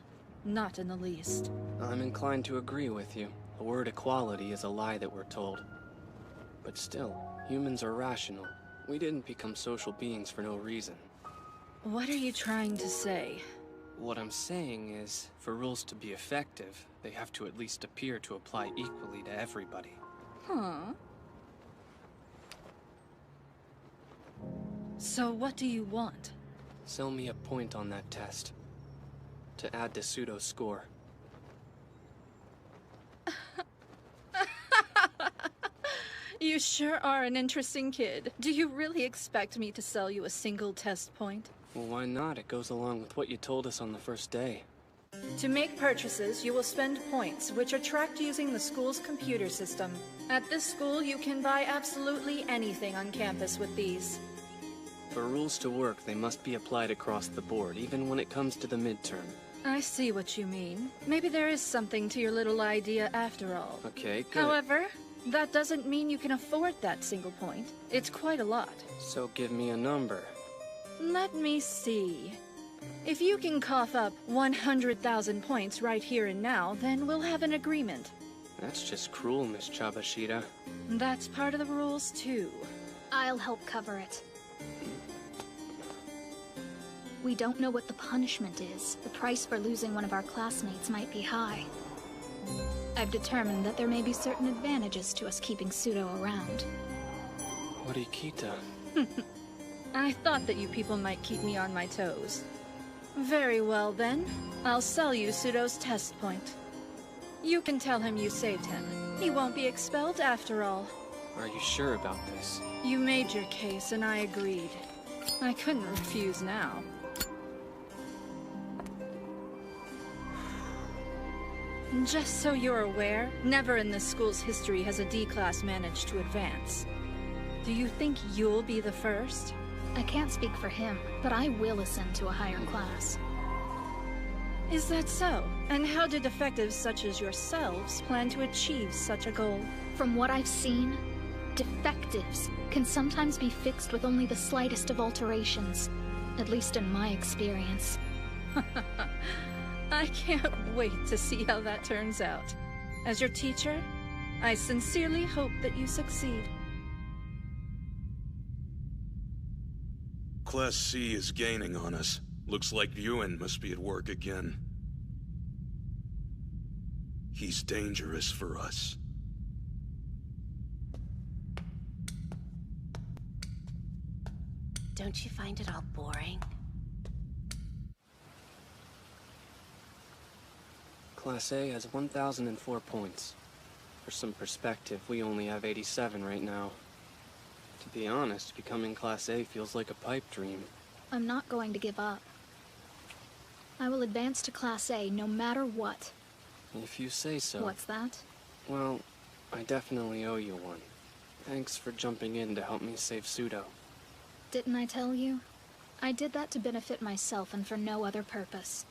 Not in the least. I'm inclined to agree with you. The word equality is a lie that we're told. But still, humans are rational. We didn't become social beings for no reason. What are you trying to say? What I'm saying is, for rules to be effective, they have to at least appear to apply equally to everybody. Huh? So what do you want? Sell me a point on that test. To add to Koudo's score. You sure are an interesting kid. Do you really expect me to sell you a single test point? Well, why not? It goes along with what you told us on the first day. To make purchases, you will spend points, which are tracked using the school's computer system. At this school, you can buy absolutely anything on campus with these. For rules to work, they must be applied across the board, even when it comes to the midterm. I see what you mean. Maybe there is something to your little idea after all. Okay, good. However, that doesn't mean you can afford that single point. It's quite a lot. So give me a number. Let me see. If you can cough up 100,000 points right here and now, then we'll have an agreement. That's just cruel, Miss Chabashida. That's part of the rules, too. I'll help cover it. We don't know what the punishment is. The price for losing one of our classmates might be high. I've determined that there may be certain advantages to us keeping Koudo around. Horikita. I thought that you people might keep me on my toes. Very well, then. I'll sell you Koudo's test point. You can tell him you saved him. He won't be expelled after all. Are you sure about this? You made your case, and I agreed. I couldn't refuse now. Just so you're aware, never in this school's history has a D-class managed to advance. Do you think you'll be the first? I can't speak for him, but I will ascend to a higher class. Is that so? And how do defectives such as yourselves plan to achieve such a goal? From what I've seen, defectives can sometimes be fixed with only the slightest of alterations. At least in my experience. I can't wait to see how that turns out. As your teacher, I sincerely hope that you succeed. Class C is gaining on us. Looks like Yuen must be at work again. He's dangerous for us. Don't you find it all boring? Class A has 1,004 points. For some perspective, we only have 87 right now. To be honest, becoming Class A feels like a pipe dream. I'm not going to give up. I will advance to Class A no matter what. If you say so. What's that? Well, I definitely owe you one. Thanks for jumping in to help me save Koudo. Didn't I tell you? I did that to benefit myself and for no other purpose.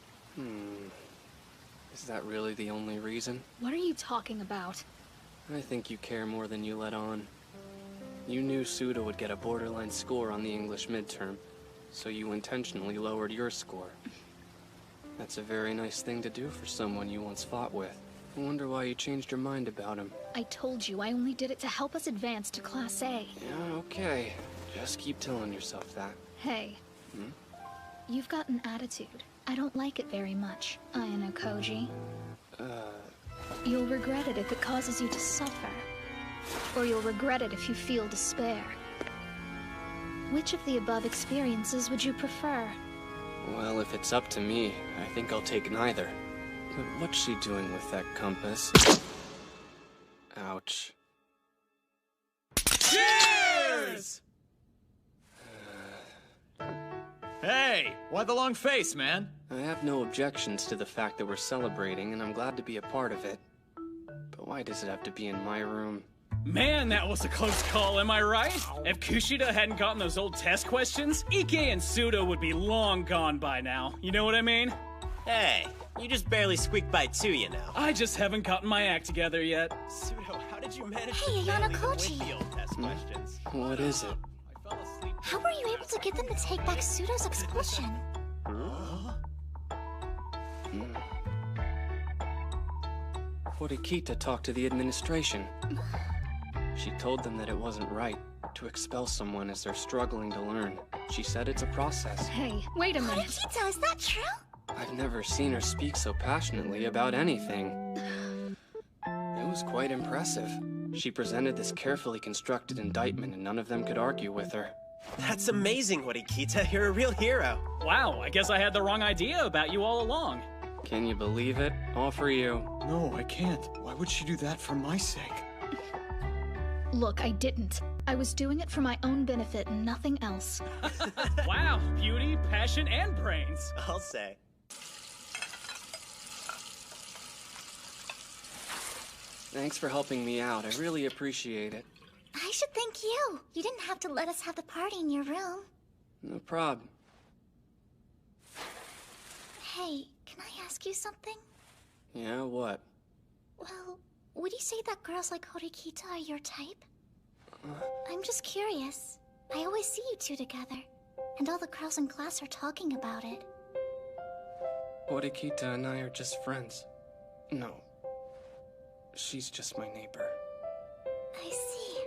Is that really the only reason? What are you talking about? I think you care more than you let on. You knew Koudo would get a borderline score on the English midterm, so you intentionally lowered your score. That's a very nice thing to do for someone you once fought with. I wonder why you changed your mind about him. I told you I only did it to help us advance to Class A. Yeah, okay. Just keep telling yourself that. Hey. You've got an attitude. I don't like it very much, Ayanokoji. You'll regret it if it causes you to suffer. Or you'll regret it if you feel despair. Which of the above experiences would you prefer? Well, if it's up to me, I think I'll take neither. But what's she doing with that compass? Ouch. Cheers! Hey, why the long face, man? I have no objections to the fact that we're celebrating, and I'm glad to be a part of it. But why does it have to be in my room? Man, that was a close call, am I right? If Kushida hadn't gotten those old test questions, Ike and Koudo would be long gone by now. You know what I mean? Hey, you just barely squeaked by two, you know. I just haven't gotten my act together yet. Koudo, how did you manage Hey, to barely even Ayanokoji. win the old test questions? What is it? How were you able to get them to take back Koudo's expulsion? Horikita talked to the administration. She told them that it wasn't right to expel someone as they're struggling to learn. She said it's a process. Hey, wait a minute. Horikita, is that true? I've never seen her speak so passionately about anything. It was quite impressive. She presented this carefully constructed indictment and none of them could argue with her. That's amazing, Horikita. You're a real hero. Wow, I guess I had the wrong idea about you all along. Can you believe it? All for you. No, I can't. Why would she do that for my sake? Look, I didn't. I was doing it for my own benefit and nothing else. Wow, beauty, passion, and brains. I'll say. Thanks for helping me out. I really appreciate it. I should thank you. You didn't have to let us have the party in your room. No problem. Hey, can I ask you something? Yeah, what? Well, would you say that girls like Horikita are your type? I'm just curious. I always see you two together, and all the girls in class are talking about it. Horikita and I are just friends. No. She's just my neighbor. I see.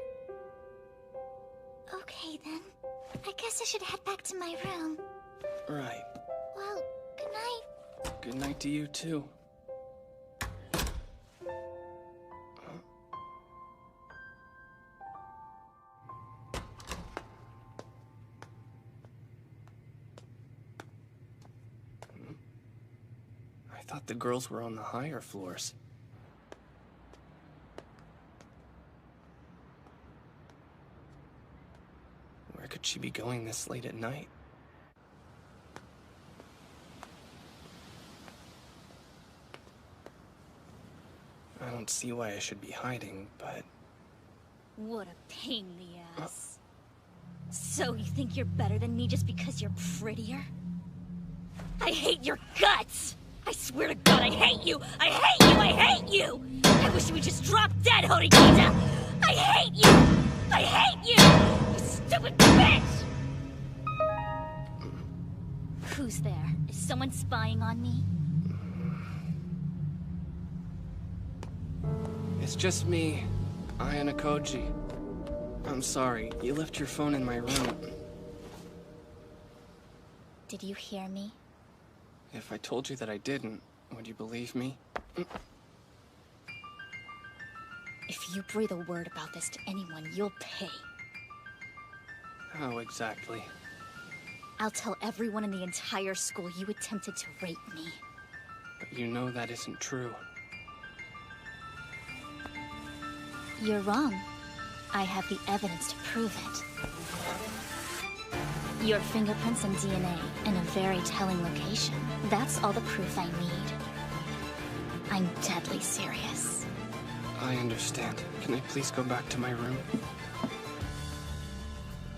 Okay, then. I guess I should head back to my room. Right. Well, good night. Good night to you, too. I thought the girls were on the higher floors. Where could she be going this late at night? I don't see why I should be hiding, but... What a pain in the ass. So you think you're better than me just because you're prettier? I hate your guts! I swear to God, I hate you! I hate you! I hate you! I wish you would just drop dead, Horikita! I hate you! I hate you! You stupid bitch! Who's there? Is someone spying on me? It's just me, Ayanokoji. I'm sorry, you left your phone in my room. Did you hear me? If I told you that I didn't, would you believe me? If you breathe a word about this to anyone, you'll pay. How exactly? I'll tell everyone in the entire school you attempted to rape me. But you know that isn't true. You're wrong. I have the evidence to prove it. Your fingerprints and DNA in a very telling location. That's all the proof I need. I'm deadly serious. I understand. Can I please go back to my room?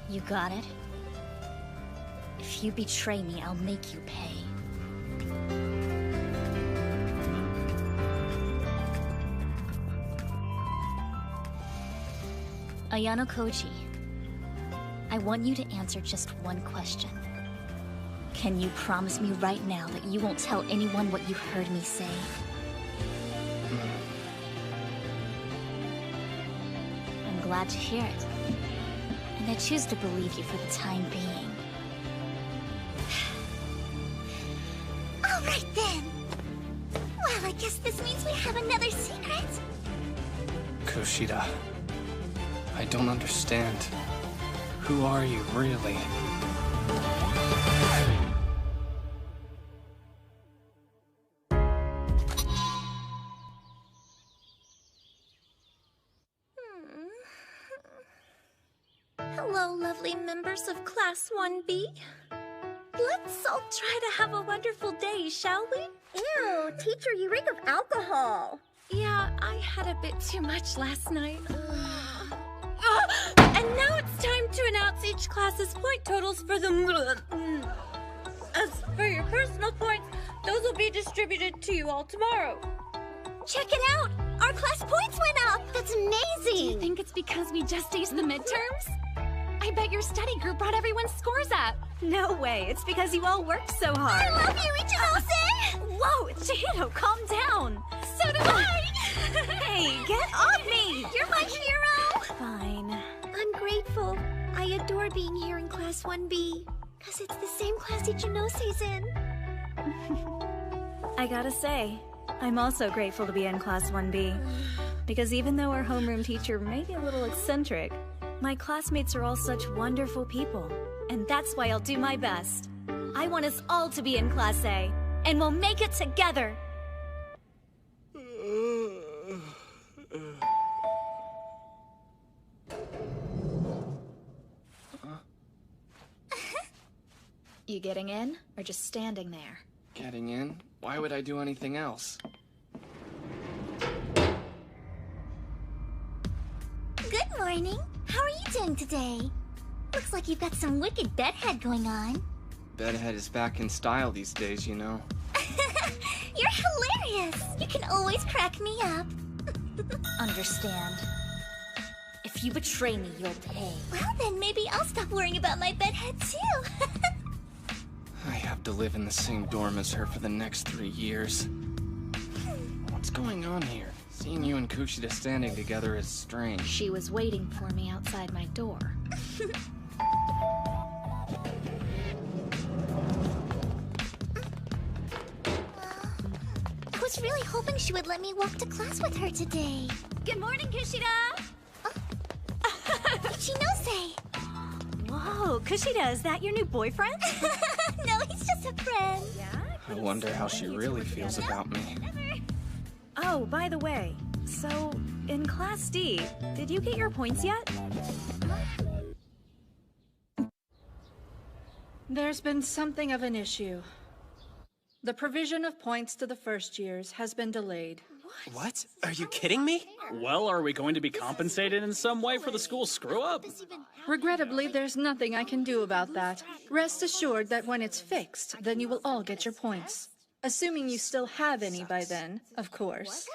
You got it? If you betray me, I'll make you pay. Ayanokoji, I want you to answer just one question. Can you promise me right now that you won't tell anyone what you heard me say? I'm glad to hear it. And I choose to believe you for the time being. All right, then. Well, I guess this means we have another secret. Kushida, I don't understand. Who are you, really? Hello, lovely members of Class 1B. Let's all try to have a wonderful day, shall we? Ew, teacher, you reek of alcohol. Yeah, I had a bit too much last night. And now it's time to announce each class's point totals for the... As for your personal points, those will be distributed to you all tomorrow. Check it out! Our class points went up! That's amazing! Do you think it's because we just aced the midterms? I bet your study group brought everyone's scores up. No way, it's because you all worked so hard. I love you, Ichinose! Whoa, Chihiro, calm down! So do I! Hey, get off me! You're my hero! Fine. I'm grateful. I adore being here in Class 1B. Because it's the same class Ichinose's in. I gotta say, I'm also grateful to be in Class 1B. Because even though our homeroom teacher may be a little eccentric, my classmates are all such wonderful people. And that's why I'll do my best. I want us all to be in Class A. And we'll make it together! You getting in, or just standing there? Getting in? Why would I do anything else? Good morning. How are you doing today? Looks like you've got some wicked bedhead going on. Bedhead is back in style these days, you know. You're hilarious. You can always crack me up. Understand. If you betray me, you'll pay. Well, then maybe I'll stop worrying about my bedhead too. I have to live in the same dorm as her for the next 3 years. What's going on here? Seeing you and Kushida standing together is strange. She was waiting for me outside my door. I was really hoping she would let me walk to class with her today. Good morning, Kushida! Ichinose! Whoa, Kushida, is that your new boyfriend? No, he's just a friend. Yeah? I wonder how she really feels about me. Oh, by the way, so in Class D, did you get your points yet? There's been something of an issue. The provision of points to the first years has been delayed. What? Are you kidding me? Well, are we going to be compensated in some way for the school screw-up? Regrettably, there's nothing I can do about that. Rest assured that when it's fixed, then you will all get your points. Assuming you still have any by then, of course.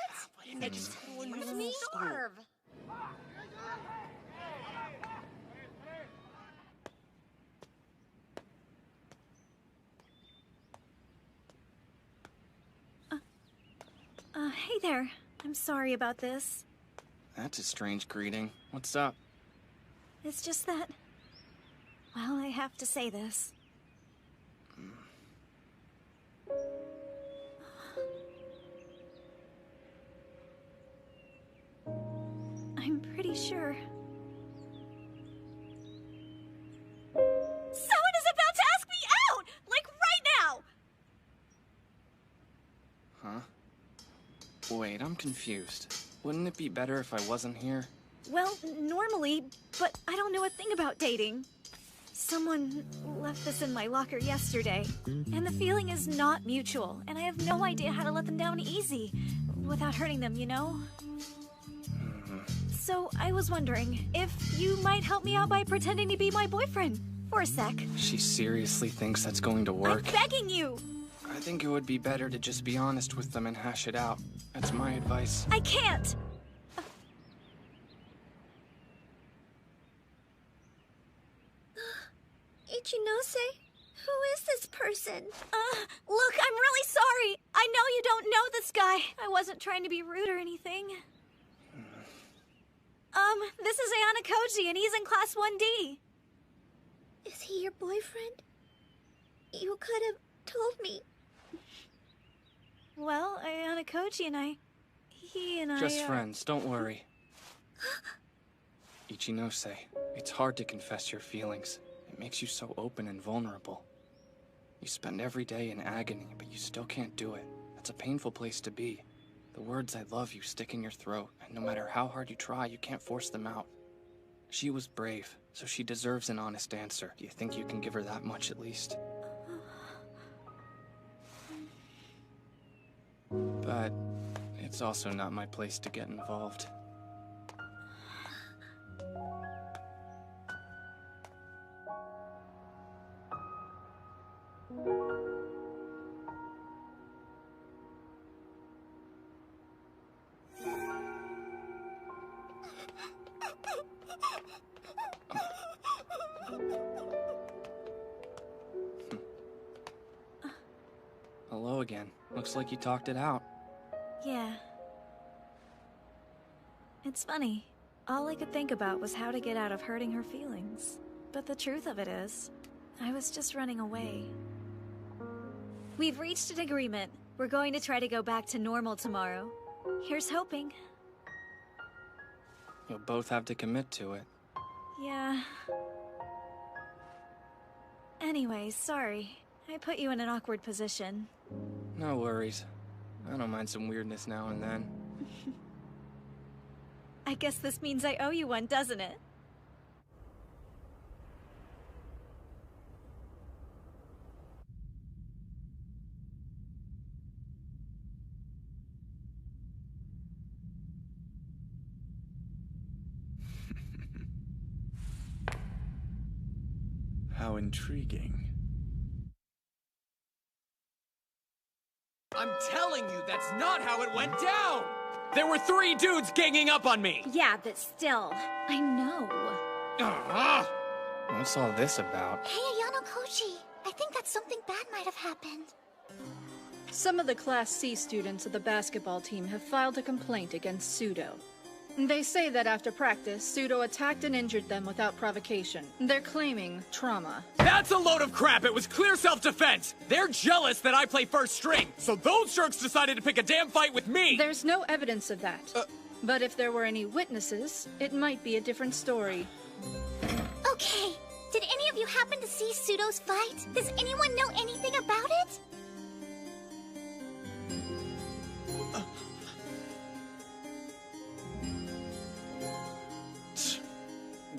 Hey there. I'm sorry about this. That's a strange greeting. What's up? It's just that... Well, I have to say this. I'm pretty sure... Someone is about to ask me out! Like, right now! Huh? Wait, I'm confused. Wouldn't it be better if I wasn't here? Well, normally, but I don't know a thing about dating. Someone left this in my locker yesterday, and the feeling is not mutual, and I have no idea how to let them down easy, without hurting them, you know? So I was wondering if you might help me out by pretending to be my boyfriend, for a sec. She seriously thinks that's going to work? I'm begging you! I think it would be better to just be honest with them and hash it out. That's my advice. I can't! Ichinose? Who is this person? Look, I'm really sorry! I know you don't know this guy. I wasn't trying to be rude or anything. This is Ayanokoji, and he's in Class 1D. Is he your boyfriend? You could have told me. Well, Ayanokoji and he and I Just friends, don't worry. Ichinose, it's hard to confess your feelings. It makes you so open and vulnerable. You spend every day in agony, but you still can't do it. That's a painful place to be. The words I love you stick in your throat, and no matter how hard you try, you can't force them out. She was brave, so she deserves an honest answer. Do you think you can give her that much at least? But it's also not my place to get involved. Hello again. Looks like you talked it out. Yeah. It's funny. All I could think about was how to get out of hurting her feelings. But the truth of it is, I was just running away. We've reached an agreement. We're going to try to go back to normal tomorrow. Here's hoping. You'll both have to commit to it. Yeah. Anyways, sorry. I put you in an awkward position. No worries. I don't mind some weirdness now and then. I guess this means I owe you one, doesn't it? intriguing. I'm telling you, that's not how it went down! There were 3 dudes ganging up on me! Yeah, but still. I know. What's all this about? Hey, Ayanokoji. I think that something bad might have happened. Some of the Class C students of the basketball team have filed a complaint against Koudo. They say that after practice, Koudo attacked and injured them without provocation. They're claiming trauma. That's a load of crap! It was clear self-defense! They're jealous that I play first string, so those jerks decided to pick a damn fight with me! There's no evidence of that. But if there were any witnesses, it might be a different story. Okay, did any of you happen to see Koudo's fight? Does anyone know anything about it?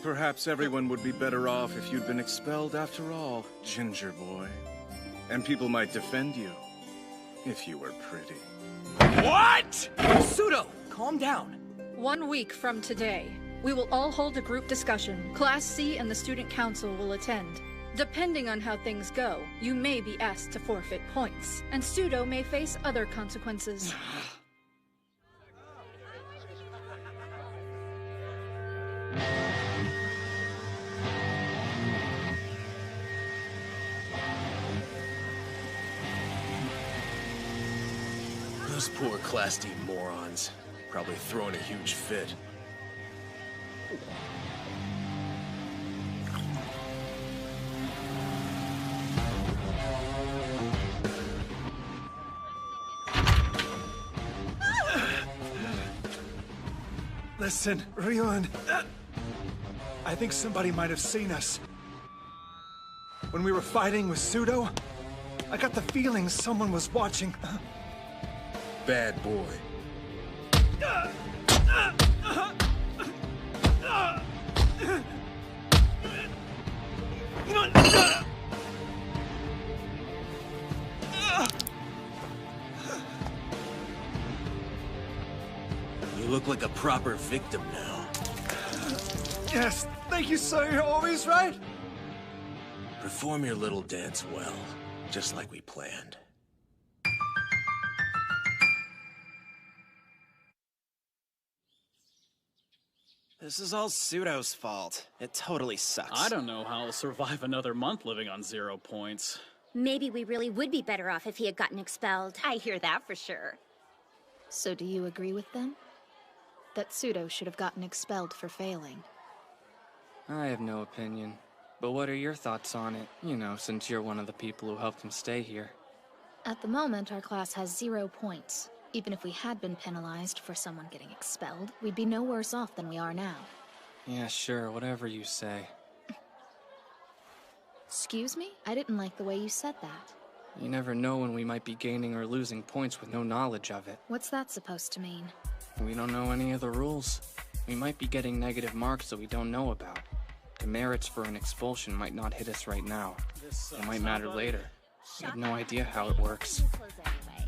Perhaps everyone would be better off if you'd been expelled after all, Ginger Boy. And people might defend you, if you were pretty. What?! Koudo, calm down. 1 week from today, we will all hold a group discussion. Class C and the Student Council will attend. Depending on how things go, you may be asked to forfeit points, and Koudo may face other consequences. Those poor Class D morons. Probably throwing a huge fit. Listen, Ryun. I think somebody might have seen us. When we were fighting with Koudo, I got the feeling someone was watching. Bad boy. You look like a proper victim now. Yes, thank you, sir. You're always right. Perform your little dance well, just like we planned. This is all Koudo's fault. It totally sucks. I don't know how I'll survive another month living on 0 points. Maybe we really would be better off if he had gotten expelled. I hear that for sure. So do you agree with them? That Koudo should have gotten expelled for failing? I have no opinion. But what are your thoughts on it? You know, since you're one of the people who helped him stay here. At the moment, our class has 0 points. Even if we had been penalized for someone getting expelled, we'd be no worse off than we are now. Yeah, sure, whatever you say. Excuse me? I didn't like the way you said that. You never know when we might be gaining or losing points with no knowledge of it. What's that supposed to mean? We don't know any of the rules. We might be getting negative marks that we don't know about. The merits for an expulsion might not hit us right now. It might matter later. We have no idea how it works.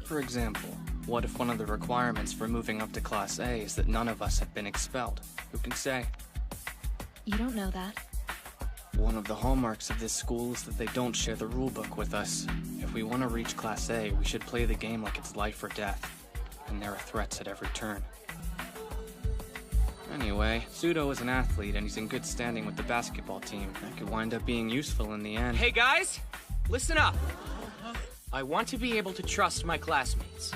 For example, what if one of the requirements for moving up to Class A is that none of us have been expelled? Who can say? You don't know that. One of the hallmarks of this school is that they don't share the rulebook with us. If we want to reach Class A, we should play the game like it's life or death. And there are threats at every turn. Anyway, Koudo is an athlete and he's in good standing with the basketball team. That could wind up being useful in the end. Hey guys, listen up. I want to be able to trust my classmates.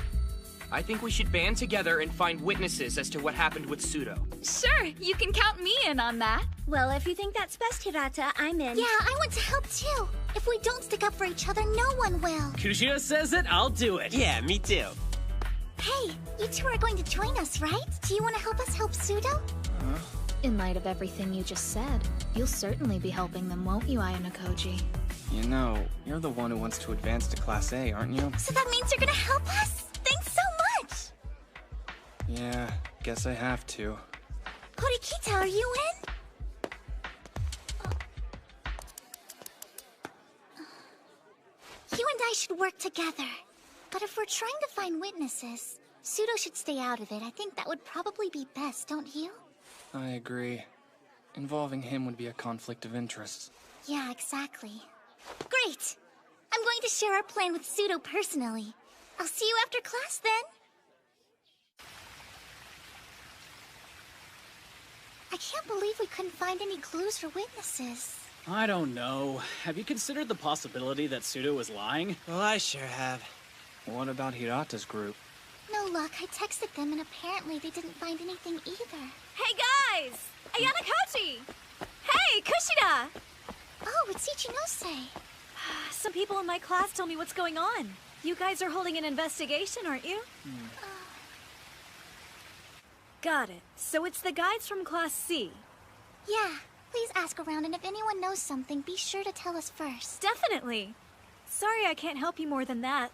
I think we should band together and find witnesses as to what happened with Koudo. Sure, you can count me in on that. Well, if you think that's best, Hirata, I'm in. Yeah, I want to help too. If we don't stick up for each other, no one will. Kushida says it, I'll do it. Yeah, me too. Hey, you two are going to join us, right? Do you want to help us help Koudo? In light of everything you just said, you'll certainly be helping them, won't you, Ayanokoji? You know, you're the one who wants to advance to Class A, aren't you? So that means you're gonna help us? Thanks so much! Yeah, guess I have to. Horikita, are you in? You and I should work together. But if we're trying to find witnesses, Koudo should stay out of it. I think that would probably be best, don't you? I agree. Involving him would be a conflict of interest. Yeah, exactly. Great! I'm going to share our plan with Pseudo personally. I'll see you after class then. I can't believe we couldn't find any clues for witnesses. I don't know. Have you considered the possibility that Pseudo was lying? Well, I sure have. What about Hirata's group? No luck, I texted them and apparently they didn't find anything either. Hey guys! Ayanokoji! Hey, Kushida! Oh, it's Ichinose. Some people in my class tell me what's going on. You guys are holding an investigation, aren't you? Got it. So it's the guys from Class C. Yeah, please ask around, and if anyone knows something, be sure to tell us first. Definitely. Sorry I can't help you more than that.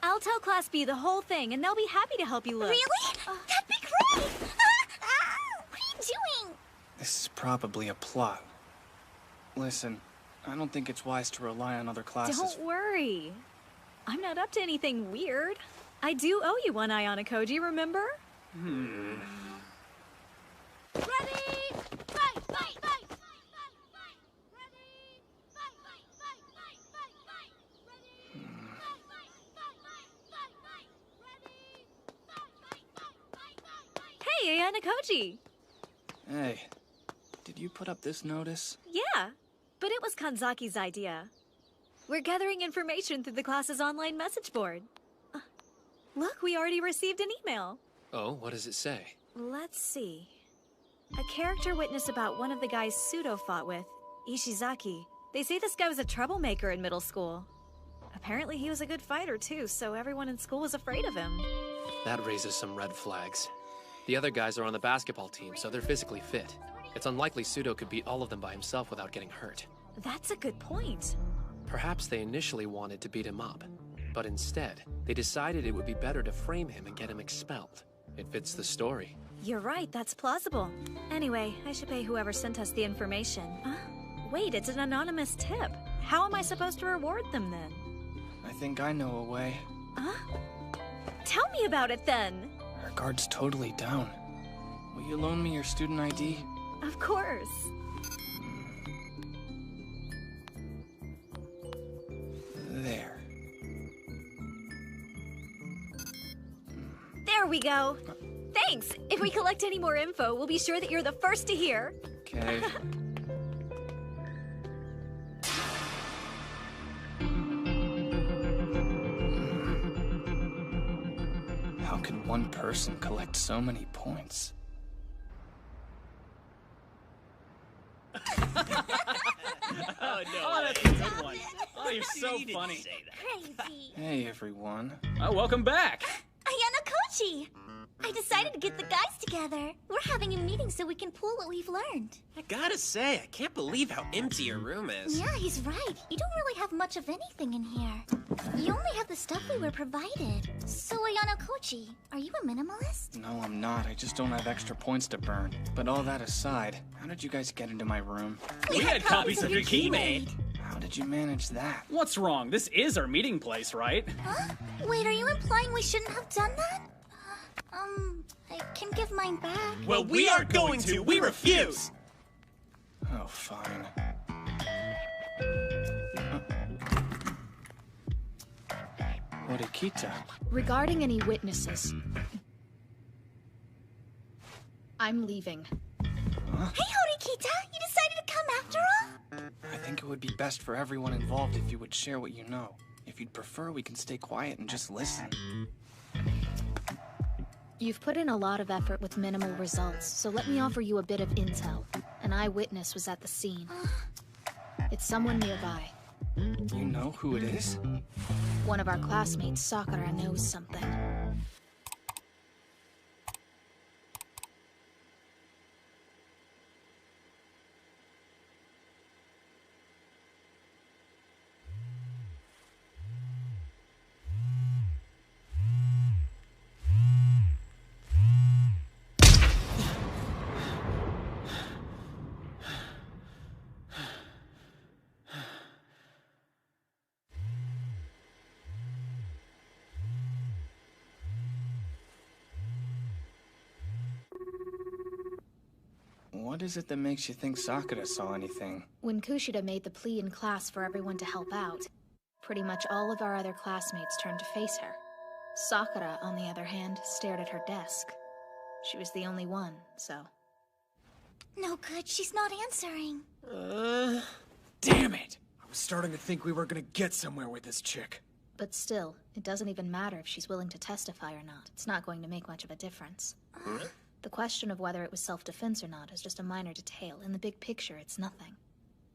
I'll tell Class B the whole thing, and they'll be happy to help you look. Really? That'd be great! What are you doing? This is probably a plot. Listen, I don't think it's wise to rely on other classes. Don't worry. I'm not up to anything weird. I do owe you one, Ayanokoji, remember? Ready? Fight! Fight! Fight! Hey, Ayanokoji! Hey, did you put up this notice? Yeah, but it was Kanzaki's idea. We're gathering information through the class's online message board. Look, we already received an email. Oh, what does it say? Let's see. A character witness about one of the guys Pseudo fought with, Ishizaki. They say this guy was a troublemaker in middle school. Apparently he was a good fighter too, so everyone in school was afraid of him. That raises some red flags. The other guys are on the basketball team, so they're physically fit. It's unlikely Pseudo could beat all of them by himself without getting hurt. That's a good point. Perhaps they initially wanted to beat him up, but instead, they decided it would be better to frame him and get him expelled. It fits the story. You're right, that's plausible. Anyway, I should pay whoever sent us the information. Wait, it's an anonymous tip. How am I supposed to reward them then? I think I know a way. Tell me about it then! Our guard's totally down. Will you loan me your student ID? Of course. There. There we go. Thanks! If we collect any more info, we'll be sure that you're the first to hear. Okay. How can one person collect so many points? Oh, no. Oh, that's a good one. Oh, you're so funny. Crazy. Hey, everyone. Oh, welcome back. Ayanokoji! I decided to get the guys together. We're having a meeting so we can pool what we've learned. I gotta say, I can't believe how empty your room is. Yeah, he's right. You don't really have much of anything in here. You only have the stuff we were provided. So, Ayanokoji, are you a minimalist? No, I'm not. I just don't have extra points to burn. But all that aside, how did you guys get into my room? We had copies of your key made. How did you manage that? What's wrong? This is our meeting place, right? Huh? Wait, are you implying we shouldn't have done that? I can give mine back. Well, we aren't going to. We refuse. Oh, fine. Horikita. Regarding any witnesses, I'm leaving. Huh? Hey, Horikita! You decided to come after all? I think it would be best for everyone involved if you would share what you know. If you'd prefer, we can stay quiet and just listen. You've put in a lot of effort with minimal results, so let me offer you a bit of intel. An eyewitness was at the scene. It's someone nearby. You know who it is? One of our classmates, Sakura, knows something. What is it that makes you think Sakura saw anything? When Kushida made the plea in class for everyone to help out, pretty much all of our other classmates turned to face her. Sakura, on the other hand, stared at her desk. She was the only one, so... No good, she's not answering. Damn it! I was starting to think we were gonna get somewhere with this chick. But still, it doesn't even matter if she's willing to testify or not. It's not going to make much of a difference. The question of whether it was self-defense or not is just a minor detail. In the big picture, it's nothing.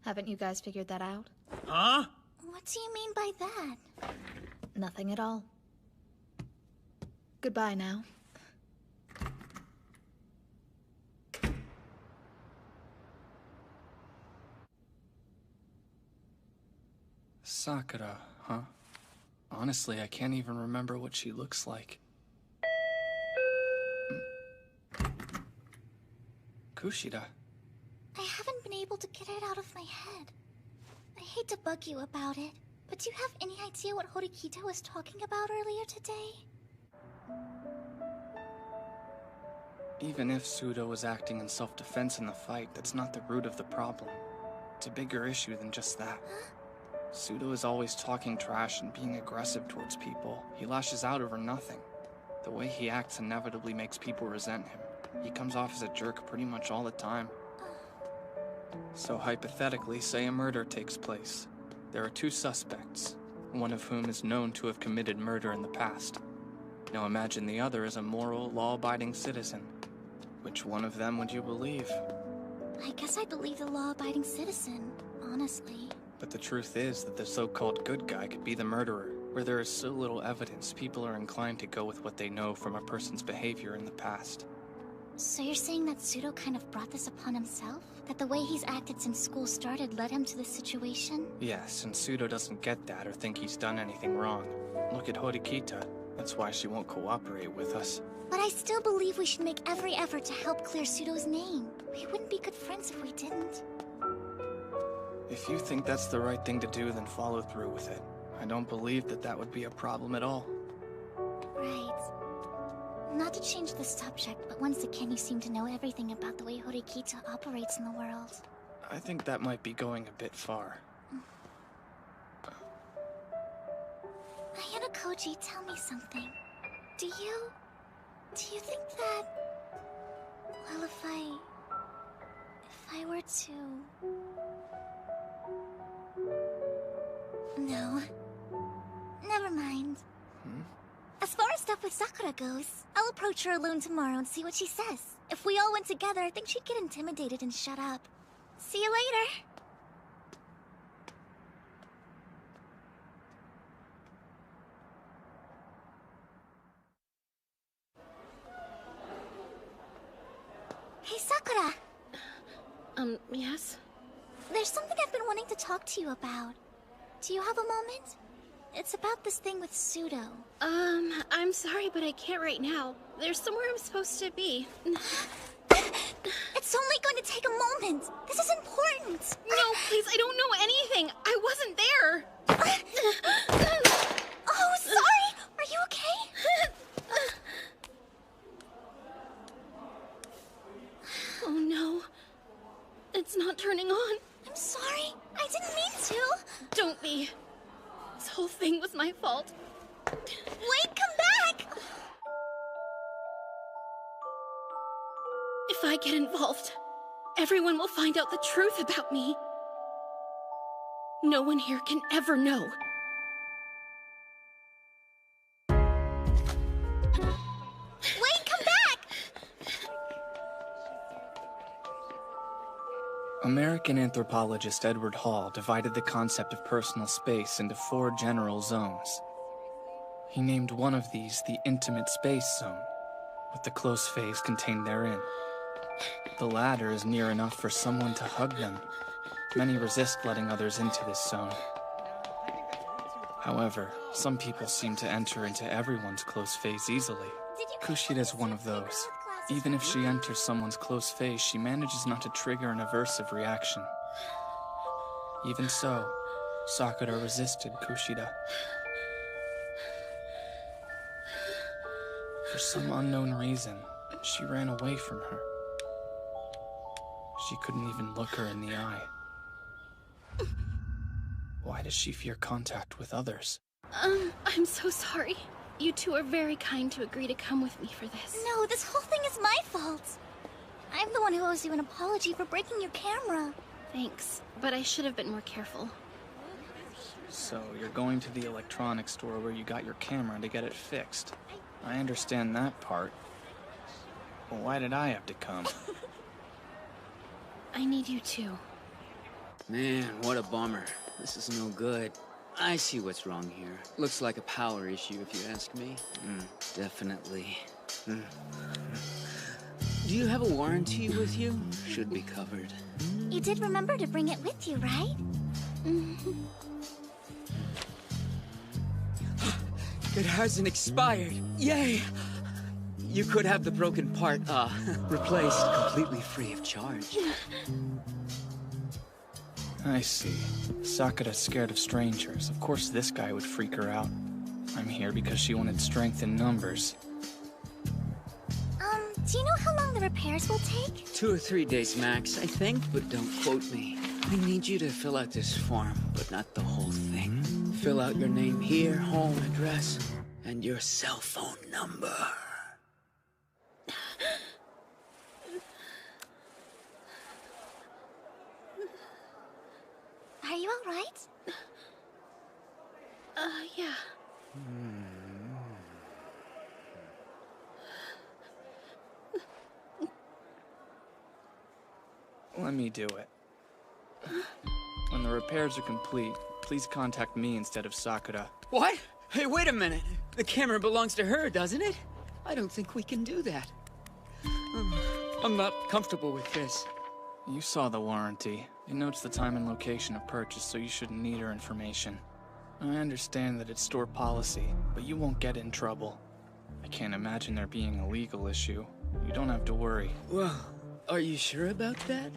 Haven't you guys figured that out? Huh? What do you mean by that? Nothing at all. Goodbye now. Sakura, huh? Honestly, I can't even remember what she looks like. Kushida. I haven't been able to get it out of my head. I hate to bug you about it, but do you have any idea what Horikita was talking about earlier today? Even if Koudo was acting in self-defense in the fight, that's not the root of the problem. It's a bigger issue than just that. Koudo is always talking trash and being aggressive towards people. He lashes out over nothing. The way he acts inevitably makes people resent him. He comes off as a jerk pretty much all the time. So hypothetically, say a murder takes place. There are two suspects, one of whom is known to have committed murder in the past. Now imagine the other is a moral, law-abiding citizen. Which one of them would you believe? I guess I believe the law-abiding citizen, honestly. But the truth is that the so-called good guy could be the murderer. Where there is so little evidence, people are inclined to go with what they know from a person's behavior in the past. So you're saying that Koudo kind of brought this upon himself? That the way he's acted since school started led him to this situation? Yes, and Koudo doesn't get that or think he's done anything wrong. Look at Horikita. That's why she won't cooperate with us. But I still believe we should make every effort to help clear Koudo's name. We wouldn't be good friends if we didn't. If you think that's the right thing to do, then follow through with it. I don't believe that that would be a problem at all. Right. Not to change the subject, but once again you seem to know everything about the way Horikita operates in the world. I think that might be going a bit far. Ayanokoji, tell me something. Do you think that... Well, if I were to... No. Never mind. As far as stuff with Sakura goes, I'll approach her alone tomorrow and see what she says. If we all went together, I think she'd get intimidated and shut up. See you later! Hey, Sakura! Yes? There's something I've been wanting to talk to you about. Do you have a moment? It's about this thing with Koudo. I'm sorry, but I can't right now. There's somewhere I'm supposed to be. It's only going to take a moment. This is important. No, please, I don't know anything. I wasn't there. Oh, sorry. Are you okay? Oh no. It's not turning on. I'm sorry. I didn't mean to. Don't be. This whole thing was my fault. Wait, come back! If I get involved, everyone will find out the truth about me. No one here can ever know. Wait, come back! American anthropologist Edward Hall divided the concept of personal space into 4 general zones. He named one of these the intimate space zone, with the close phase contained therein. The latter is near enough for someone to hug them. Many resist letting others into this zone. However, some people seem to enter into everyone's close phase easily. Kushida is one of those. Even if she enters someone's close phase, she manages not to trigger an aversive reaction. Even so, Sakura resisted Kushida. For some unknown reason, she ran away from her. She couldn't even look her in the eye. Why does she fear contact with others? I'm so sorry. You two are very kind to agree to come with me for this. No, this whole thing is my fault. I'm the one who owes you an apology for breaking your camera. Thanks, but I should have been more careful. So, you're going to the electronics store where you got your camera to get it fixed. I understand that part. But why did I have to come? I need you too. Man, what a bummer. This is no good. I see what's wrong here. Looks like a power issue, if you ask me. Definitely. Do you have a warranty with you? Should be covered. You did remember to bring it with you, right? It hasn't expired. Yay! You could have the broken part, replaced completely free of charge. I see. Sakura's scared of strangers. Of course this guy would freak her out. I'm here because she wanted strength in numbers. Do you know how long the repairs will take? 2 or 3 days max, I think, but don't quote me. I need you to fill out this form, but not the whole thing. Fill out your name here, home address, and your cell phone number. Are you all right? Yeah. Let me do it. When the repairs are complete, please contact me instead of Sakura. What? Hey, wait a minute. The camera belongs to her, doesn't it? I don't think we can do that. I'm not comfortable with this. You saw the warranty. It notes the time and location of purchase, so you shouldn't need her information. I understand that it's store policy, but you won't get in trouble. I can't imagine there being a legal issue. You don't have to worry. Well, are you sure about that?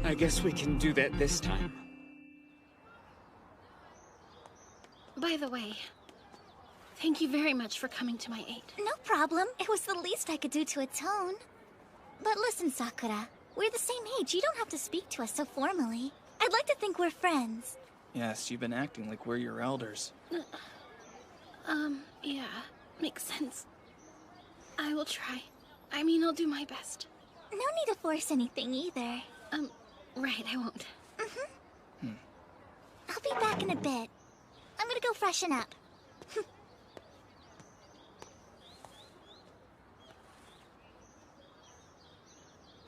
I guess we can do that this time. By the way, thank you very much for coming to my aid. No problem. It was the least I could do to atone. But listen, Sakura. We're the same age. You don't have to speak to us so formally. I'd like to think we're friends. Yes, you've been acting like we're your elders. Yeah, makes sense. I will try. I mean, I'll do my best. No need to force anything either. Right, I won't. I'll be back in a bit. I'm gonna go freshen up.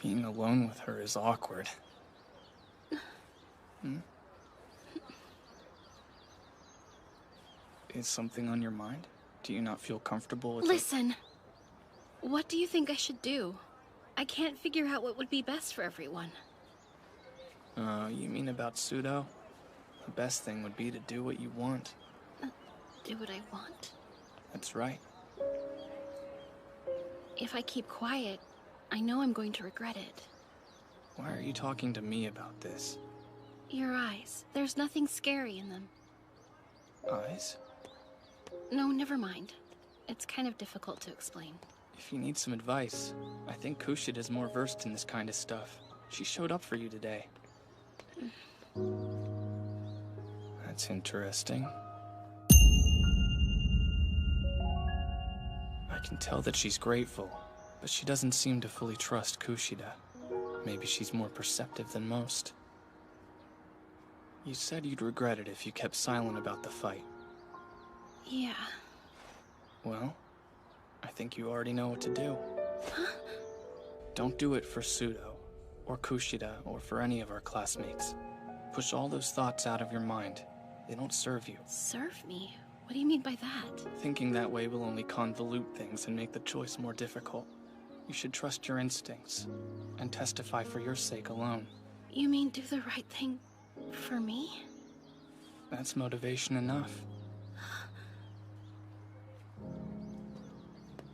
Being alone with her is awkward. Is something on your mind? Do you not feel comfortable with Listen, what do you think I should do? I can't figure out what would be best for everyone. You mean about Koudo? The best thing would be to do what you want. Do what I want? That's right. If I keep quiet, I know I'm going to regret it. Why are you talking to me about this? Your eyes. There's nothing scary in them. Eyes? No, never mind. It's kind of difficult to explain. If you need some advice, I think Kushida's more versed in this kind of stuff. She showed up for you today. That's interesting. I can tell that she's grateful, but she doesn't seem to fully trust Kushida. Maybe she's more perceptive than most. You said you'd regret it if you kept silent about the fight. Yeah. Well, I think you already know what to do. Huh? Don't do it for Koudo, or Kushida, or for any of our classmates. Push all those thoughts out of your mind. They don't serve you. Serve me? What do you mean by that? Thinking that way will only convolute things and make the choice more difficult. You should trust your instincts, and testify for your sake alone. You mean do the right thing for me? That's motivation enough.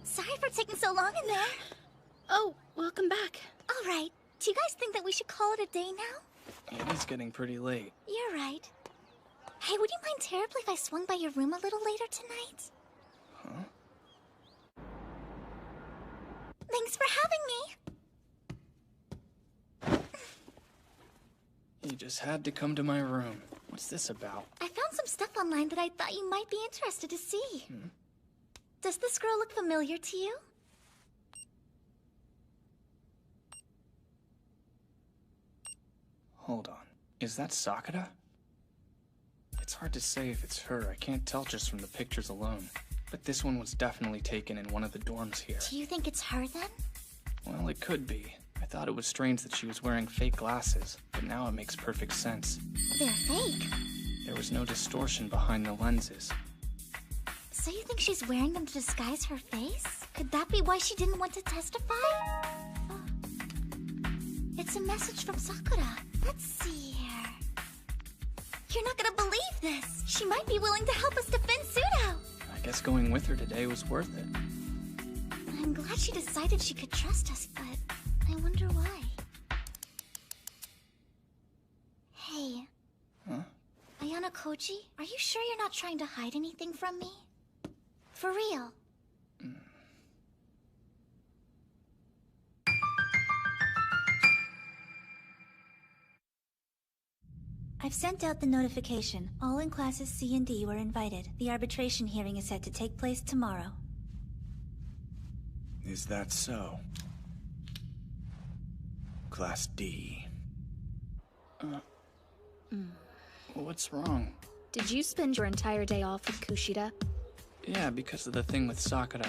Sorry for taking so long in there. Oh, welcome back. All right. Do you guys think that we should call it a day now? It is getting pretty late. You're right. Hey, would you mind terribly if I swung by your room a little later tonight? Huh? Thanks for having me. You just had to come to my room. What's this about? I found some stuff online that I thought you might be interested to see. Does this girl look familiar to you? Hold on. Is that Sakura? It's hard to say if it's her. I can't tell just from the pictures alone. But this one was definitely taken in one of the dorms here. Do you think it's her then? Well, it could be. I thought it was strange that she was wearing fake glasses, but now it makes perfect sense. They're fake. There was no distortion behind the lenses. So you think she's wearing them to disguise her face? Could that be why she didn't want to testify? Oh. It's a message from Sakura. Let's see here. You're not gonna believe this. She might be willing to help us defend Pseudo. I guess going with her today was worth it. I'm glad she decided she could trust us, but I wonder why. Hey. Huh? Ayanokoji, are you sure you're not trying to hide anything from me? For real? I've sent out the notification. All in classes C and D were invited. The arbitration hearing is set to take place tomorrow. Is that so? Class D. What's wrong? Did you spend your entire day off with Kushida? Yeah, because of the thing with Sakura.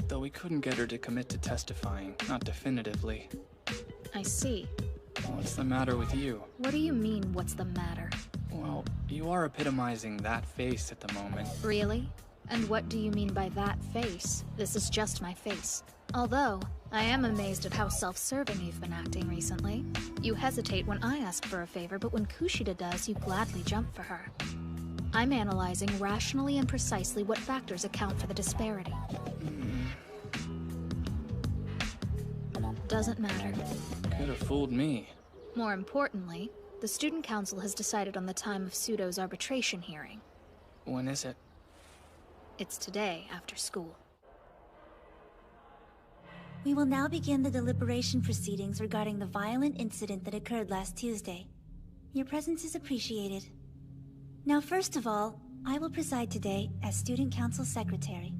Though we couldn't get her to commit to testifying, not definitively. I see. What's the matter with you? What do you mean, what's the matter? Well, you are epitomizing that face at the moment. Really? And what do you mean by that face? This is just my face. Although, I am amazed at how self-serving you've been acting recently. You hesitate when I ask for a favor, but when Kushida does, you gladly jump for her. I'm analyzing rationally and precisely what factors account for the disparity. Doesn't matter. Could have fooled me. More importantly, the Student Council has decided on the time of Pseudo's arbitration hearing. When is it? It's today, after school. We will now begin the deliberation proceedings regarding the violent incident that occurred last Tuesday. Your presence is appreciated. Now, first of all, I will preside today as Student Council Secretary.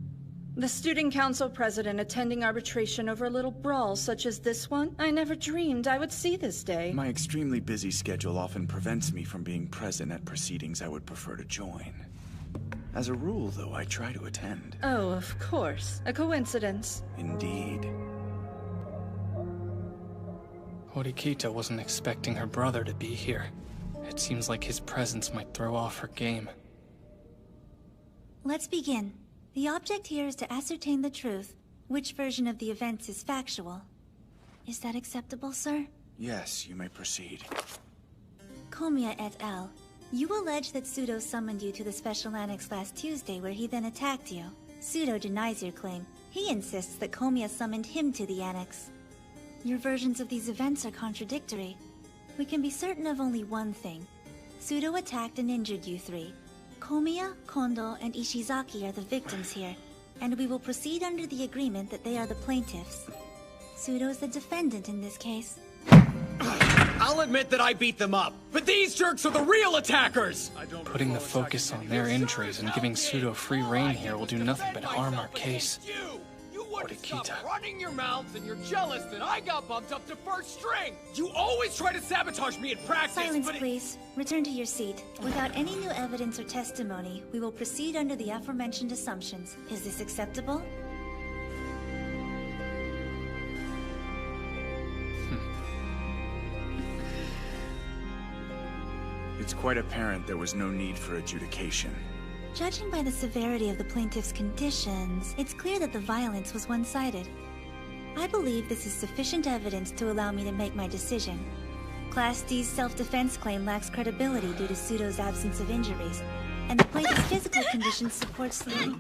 The Student Council President attending arbitration over a little brawl such as this one? I never dreamed I would see this day. My extremely busy schedule often prevents me from being present at proceedings I would prefer to join. As a rule, though, I try to attend. Oh, of course. A coincidence. Indeed. Horikita wasn't expecting her brother to be here. It seems like his presence might throw off her game. Let's begin. The object here is to ascertain the truth. Which version of the events is factual? Is that acceptable, sir? Yes, you may proceed. Komiya et al. You allege that Pseudo summoned you to the Special Annex last Tuesday, where he then attacked you. Pseudo denies your claim. He insists that Komiya summoned him to the Annex. Your versions of these events are contradictory. We can be certain of only one thing. Pseudo attacked and injured you three. Komiya, Kondo, and Ishizaki are the victims here, and we will proceed under the agreement that they are the plaintiffs. Pseudo is the defendant in this case. I'll admit that I beat them up, but these jerks are the real attackers! Putting the focus on their injuries and giving Pseudo free reign here will do nothing but harm our case. Stop running your mouths, and you're jealous that I got bumped up to first string! You always try to sabotage me in practice, Silence, please. Return to your seat. Without any new evidence or testimony, we will proceed under the aforementioned assumptions. Is this acceptable? It's quite apparent there was no need for adjudication. Judging by the severity of the plaintiff's conditions, it's clear that the violence was one-sided. I believe this is sufficient evidence to allow me to make my decision. Class D's self-defense claim lacks credibility due to Pseudo's absence of injuries, and the plaintiff's physical condition supports the...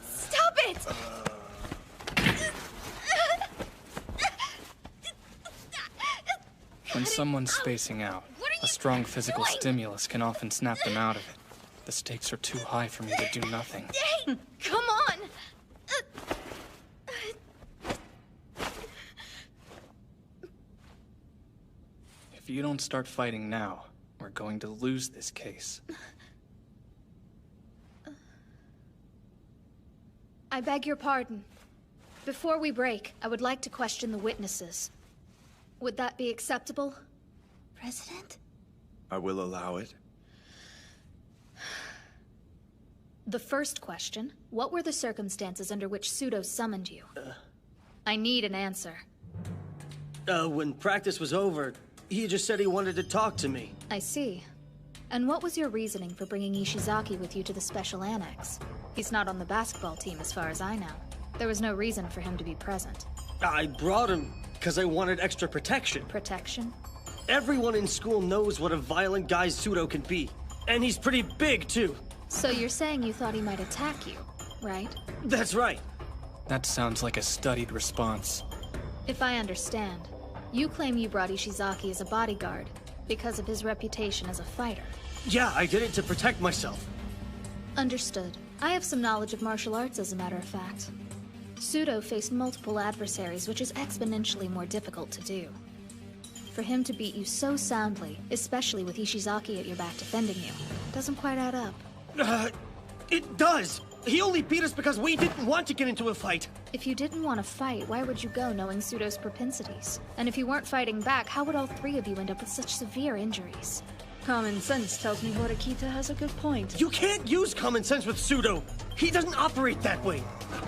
Stop it! When someone's spacing out, a strong physical stimulus can often snap them out of it. The stakes are too high for me to do nothing. Hey, Come on! If you don't start fighting now, we're going to lose this case. I beg your pardon. Before we break, I would like to question the witnesses. Would that be acceptable? President? I will allow it. The first question, what were the circumstances under which Pseudo summoned you? I need an answer. When practice was over, he just said he wanted to talk to me. I see. And what was your reasoning for bringing Ishizaki with you to the Special Annex? He's not on the basketball team as far as I know. There was no reason for him to be present. I brought him because I wanted extra protection. Protection? Everyone in school knows what a violent guy Pseudo can be. And he's pretty big, too. So you're saying you thought he might attack you, right? That's right. That sounds like a studied response. If I understand, you claim you brought Ishizaki as a bodyguard because of his reputation as a fighter. Yeah, I did it to protect myself. Understood. I have some knowledge of martial arts, as a matter of fact. Pseudo faced multiple adversaries, which is exponentially more difficult to do. For him to beat you so soundly, especially with Ishizaki at your back defending you, doesn't quite add up. It does! He only beat us because we didn't want to get into a fight! If you didn't want to fight, why would you go knowing Pseudo's propensities? And if you weren't fighting back, how would all three of you end up with such severe injuries? Common sense tells me Horikita has a good point. You can't use common sense with Pseudo! He doesn't operate that way!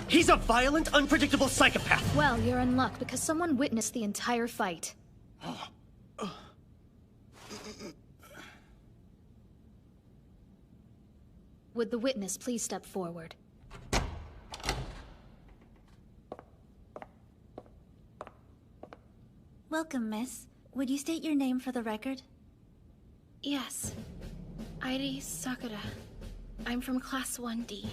He's a violent, unpredictable psychopath! Well, you're in luck because someone witnessed the entire fight. Would the witness please step forward? Welcome, miss. Would you state your name for the record? Yes. Airi Sakura. I'm from Class 1D.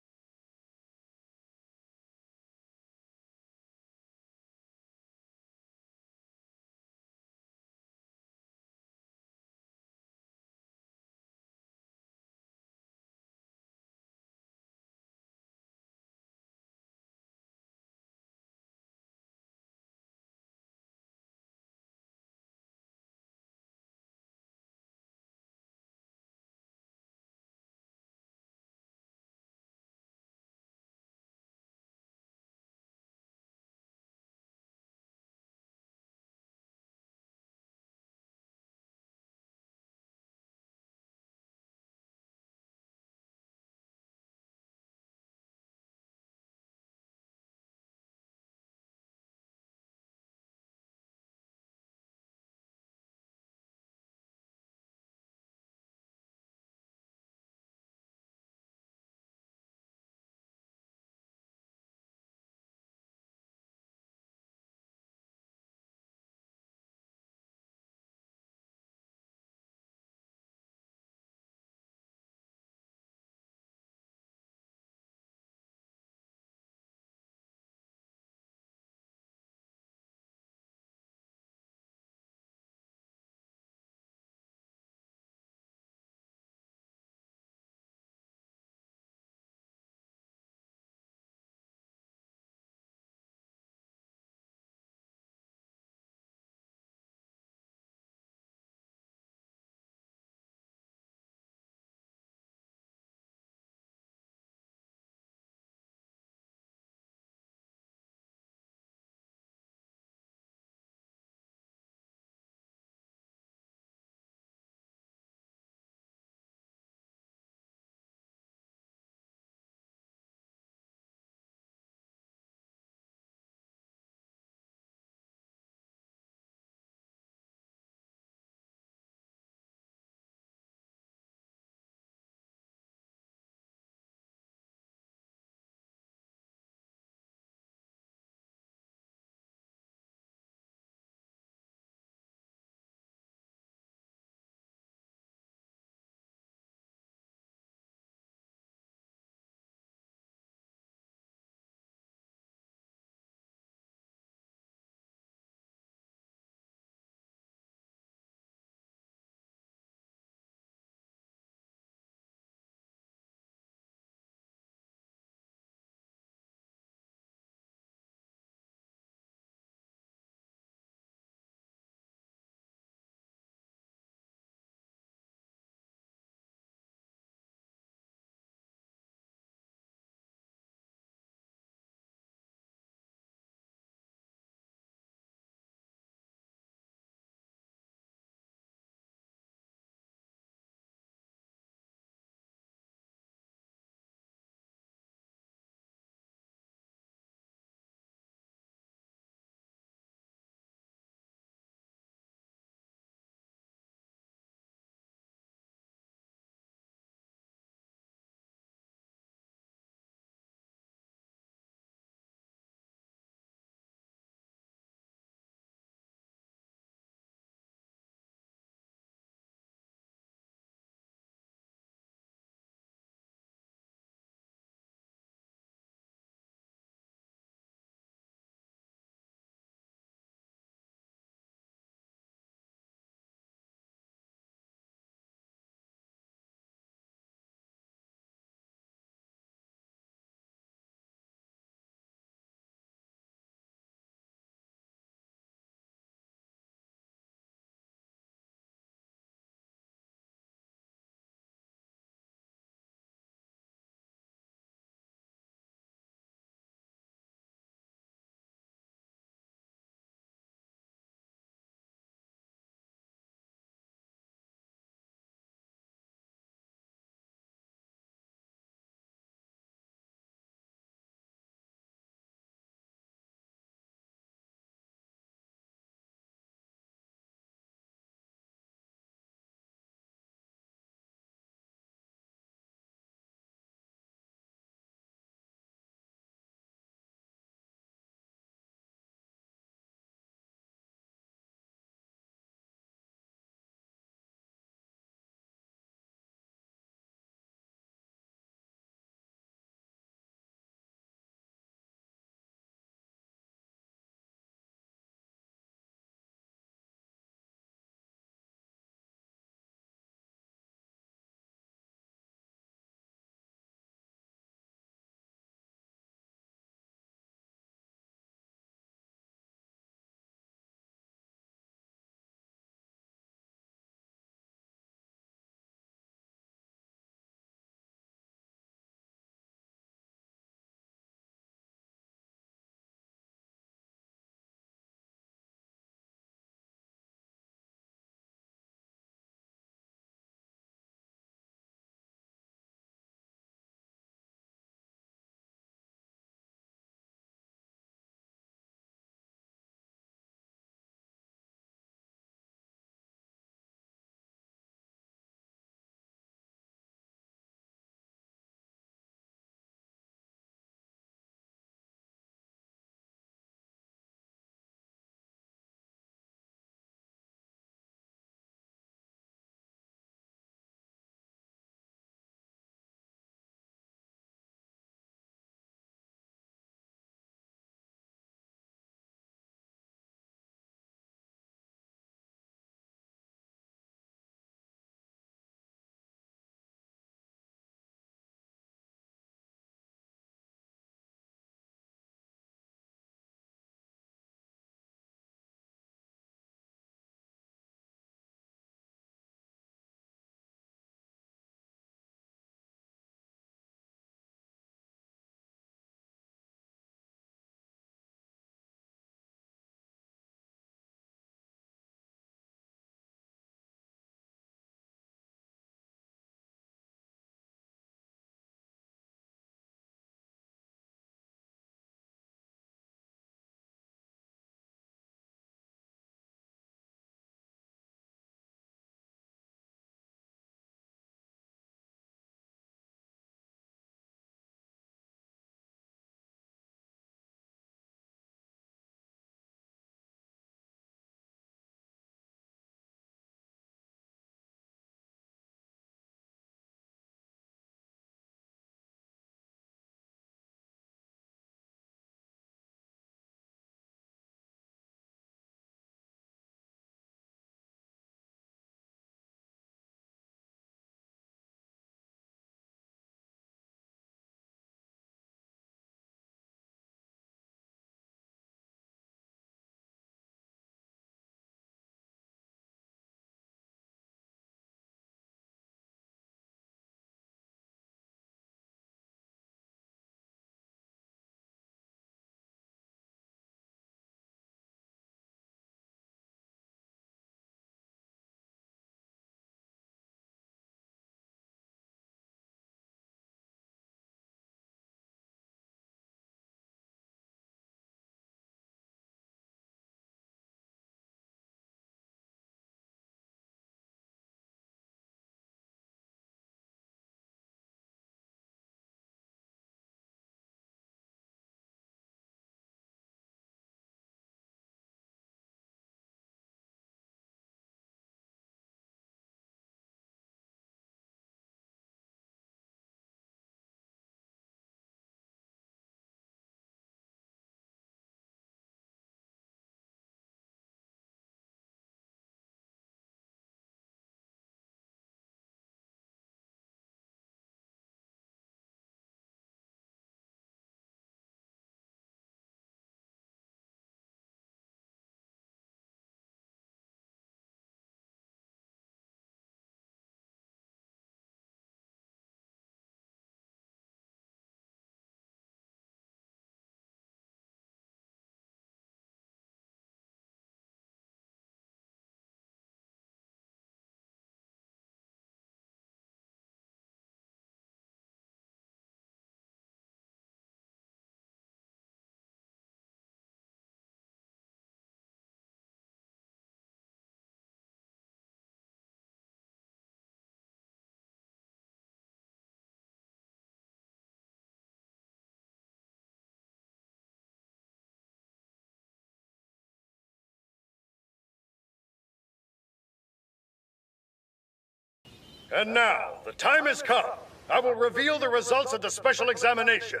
And now, the time has come. I will reveal the results of the special examination.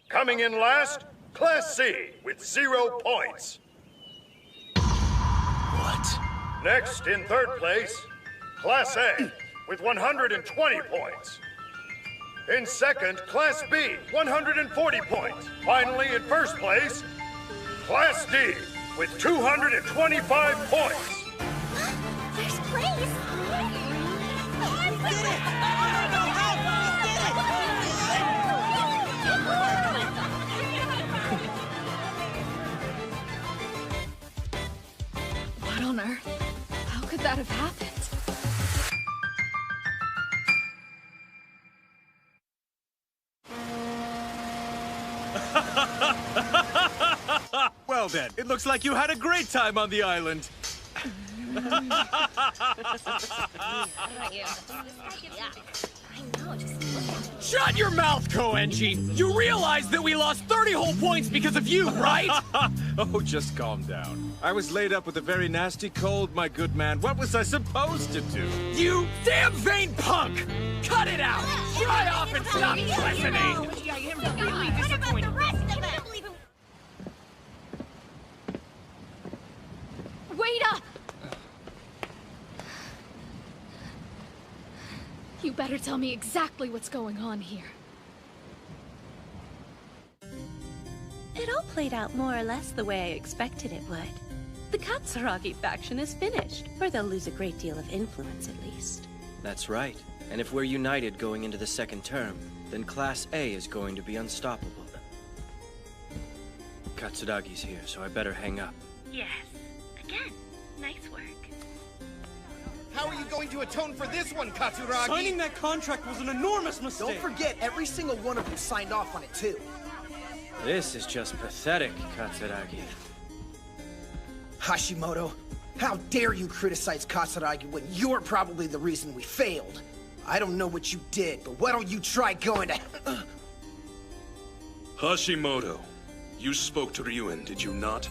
Coming in last, Class C with 0 points. What? Next, in third place, Class A with 120 points. In second, Class B, 140 points. Finally, in first place, Class D with 225 points. First place? What on earth? How could that have happened? Well then, it looks like you had a great time on the island. Shut your mouth, Koenji! You realize that we lost 30 whole points because of you, right? Oh, just calm down. I was laid up with a very nasty cold, my good man. What was I supposed to do? You damn vain punk! Cut it out! Dry off and stop listening! I am really disappointed. Wait up! You better tell me exactly what's going on here. It all played out more or less the way I expected it would. The Katsuragi faction is finished, or they'll lose a great deal of influence at least. That's right. And if we're united going into the second term, then Class A is going to be unstoppable. Katsuragi's here, so I better hang up. Yes. Again, nice work. How are you going to atone for this one, Katsuragi? Signing that contract was an enormous mistake! Don't forget, every single one of you signed off on it, too. This is just pathetic, Katsuragi. Hashimoto, how dare you criticize Katsuragi when you're probably the reason we failed? I don't know what you did, but why don't you try going to... Hashimoto, you spoke to Ryuen, did you not?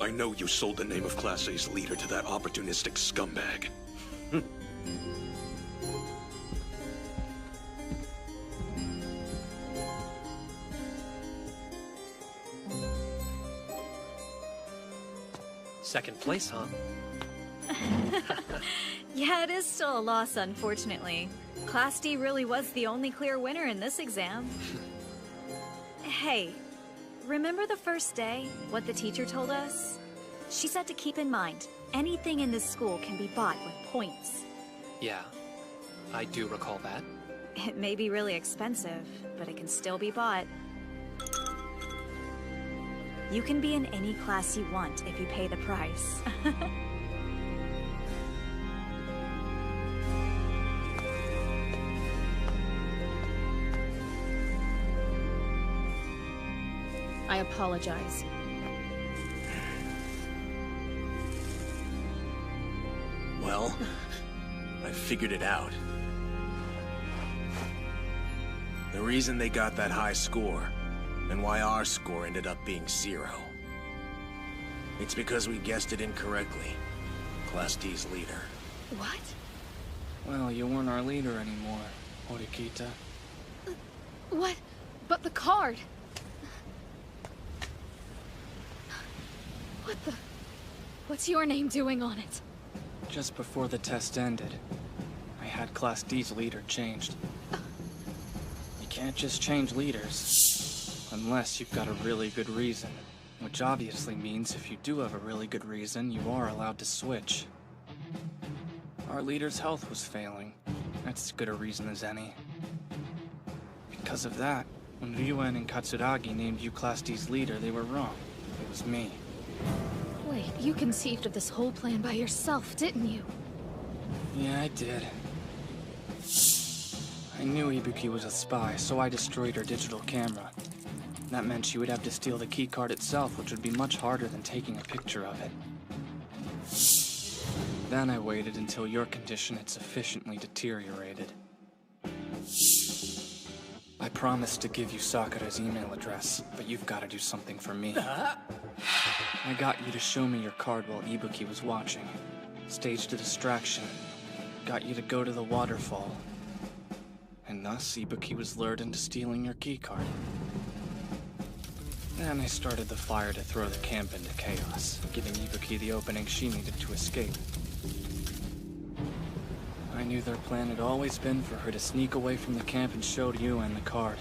I know you sold the name of Class A's leader to that opportunistic scumbag. Second place, huh? Yeah, it is still a loss, unfortunately. Class D really was the only clear winner in this exam. Hey, remember the first day, what the teacher told us? She said to keep in mind, anything in this school can be bought with points. Yeah, I do recall that. It may be really expensive, but it can still be bought. You can be in any class you want if you pay the price. I apologize. Well, I figured it out. The reason they got that high score, and why our score ended up being 0. It's because we guessed it incorrectly. Class D's leader. What? Well, you weren't our leader anymore, Horikita. What? But the card! What the... What's your name doing on it? Just before the test ended, I had Class D's leader changed. You can't just change leaders, unless you've got a really good reason. Which obviously means if you do have a really good reason, you are allowed to switch. Our leader's health was failing. That's as good a reason as any. Because of that, when Ryuen and Katsuragi named you Class D's leader, they were wrong. It was me. Wait, you conceived of this whole plan by yourself, didn't you? Yeah, I did. I knew Ibuki was a spy, so I destroyed her digital camera. That meant she would have to steal the keycard itself, which would be much harder than taking a picture of it. Then I waited until your condition had sufficiently deteriorated. I promised to give you Sakura's email address, but you've got to do something for me. I got you to show me your card while Ibuki was watching. Staged a distraction, got you to go to the waterfall. And thus, Ibuki was lured into stealing your keycard. Then I started the fire to throw the camp into chaos, giving Ibuki the opening she needed to escape. I knew their plan had always been for her to sneak away from the camp and show Yuan the card.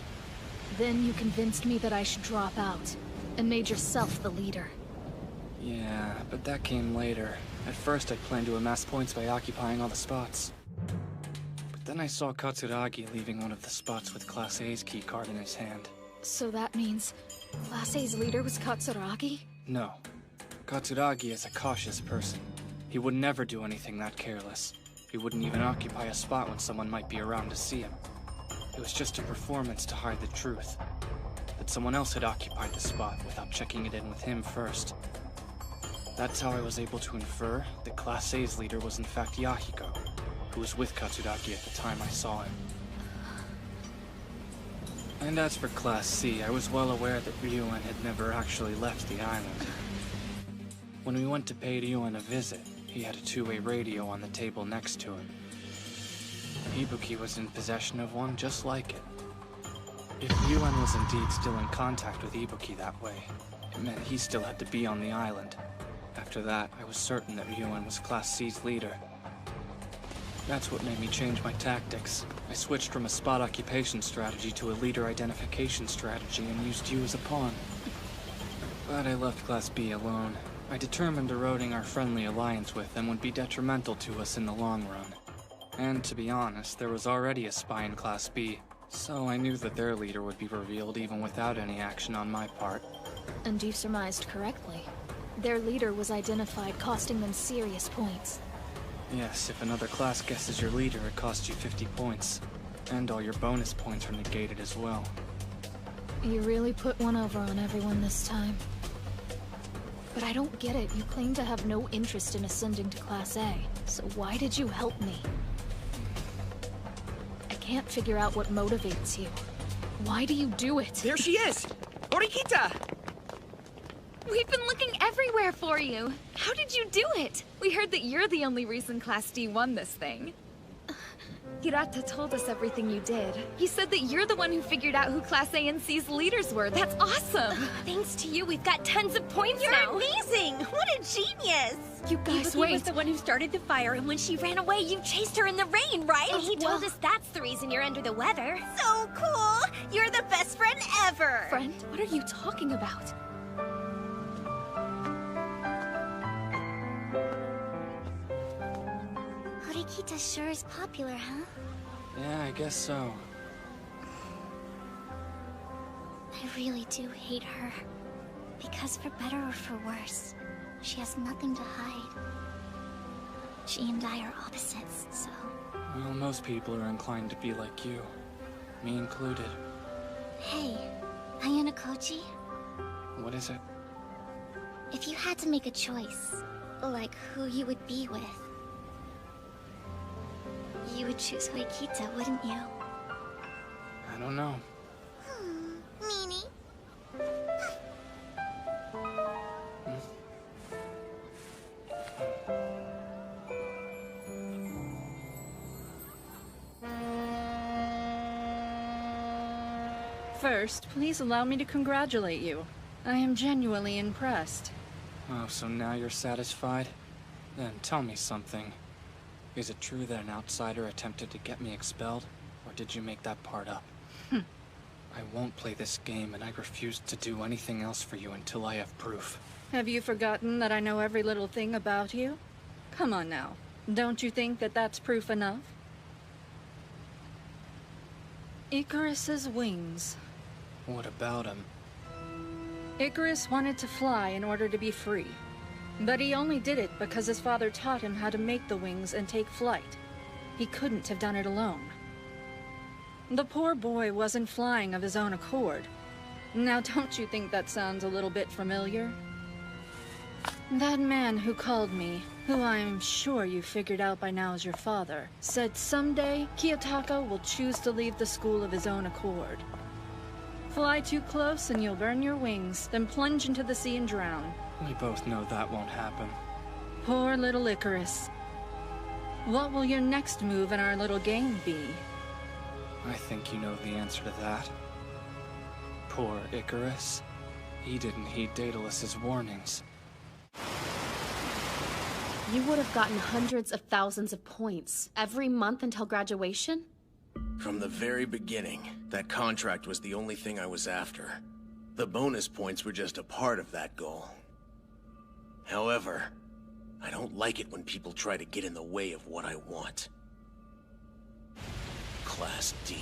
Then you convinced me that I should drop out, and made yourself the leader. Yeah, but that came later. At first, I planned to amass points by occupying all the spots. But then I saw Katsuragi leaving one of the spots with Class A's keycard in his hand. So that means Class A's leader was Katsuragi? No. Katsuragi is a cautious person. He would never do anything that careless. He wouldn't even occupy a spot when someone might be around to see him. It was just a performance to hide the truth. That someone else had occupied the spot without checking it in with him first. That's how I was able to infer that Class A's leader was in fact Yahiko, who was with Katsuragi at the time I saw him. And as for Class C, I was well aware that Ryuan had never actually left the island. When we went to pay Ryuan a visit, he had a two-way radio on the table next to him. Ibuki was in possession of one just like it. If Ryuan was indeed still in contact with Ibuki that way, it meant he still had to be on the island. After that, I was certain that Ryuan was Class C's leader. That's what made me change my tactics. I switched from a spot occupation strategy to a leader identification strategy and used you as a pawn. But I left Class B alone. I determined eroding our friendly alliance with them would be detrimental to us in the long run. And to be honest, there was already a spy in Class B, so I knew that their leader would be revealed even without any action on my part. And you surmised correctly. Their leader was identified, costing them serious points. Yes, if another class guesses your leader, it costs you 50 points. And all your bonus points are negated as well. You really put one over on everyone this time. But I don't get it. You claim to have no interest in ascending to Class A. So why did you help me? I can't figure out what motivates you. Why do you do it? There she is! Horikita! We've been looking everywhere for you. How did you do it? We heard that you're the only reason Class D won this thing. Hirata told us everything you did. He said that you're the one who figured out who Class A and C's leaders were. That's awesome! Thanks to you, we've got tons of points now. You're amazing! What a genius! You guys, Ibuki was the one who started the fire, and when she ran away, you chased her in the rain, right? And he told us that's the reason you're under the weather. So cool! You're the best friend ever! Friend? What are you talking about? Horikita sure is popular, huh? Yeah, I guess so. I really do hate her. Because for better or for worse, she has nothing to hide. She and I are opposites, so... Well, most people are inclined to be like you. Me included. Hey, Ayanokoji? What is it? If you had to make a choice, like who you would be with, you would choose Horikita, wouldn't you? I don't know. Meanie? First, please allow me to congratulate you. I am genuinely impressed. Oh, so now you're satisfied? Then tell me something. Is it true that an outsider attempted to get me expelled? Or did you make that part up? I won't play this game, and I refuse to do anything else for you until I have proof. Have you forgotten that I know every little thing about you? Come on now. Don't you think that that's proof enough? Icarus's wings. What about him? Icarus wanted to fly in order to be free. But he only did it because his father taught him how to make the wings and take flight. He couldn't have done it alone. The poor boy wasn't flying of his own accord. Now don't you think that sounds a little bit familiar? That man who called me, who I'm sure you figured out by now is your father, said someday Kiyotaka will choose to leave the school of his own accord. Fly too close and you'll burn your wings, then plunge into the sea and drown. We both know that won't happen. Poor little Icarus. What will your next move in our little game be? I think you know the answer to that. Poor Icarus. He didn't heed Daedalus's warnings. You would have gotten hundreds of thousands of points every month until graduation? From the very beginning, that contract was the only thing I was after. The bonus points were just a part of that goal. However, I don't like it when people try to get in the way of what I want. Class D.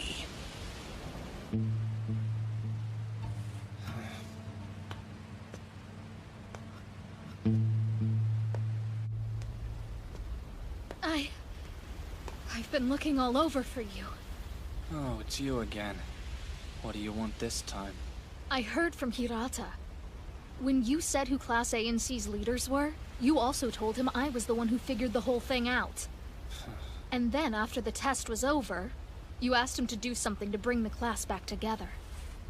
I've been looking all over for you. Oh, it's you again. What do you want this time? I heard from Hirata. When you said who Class A and C's leaders were, you also told him I was the one who figured the whole thing out. And then, after the test was over, you asked him to do something to bring the class back together.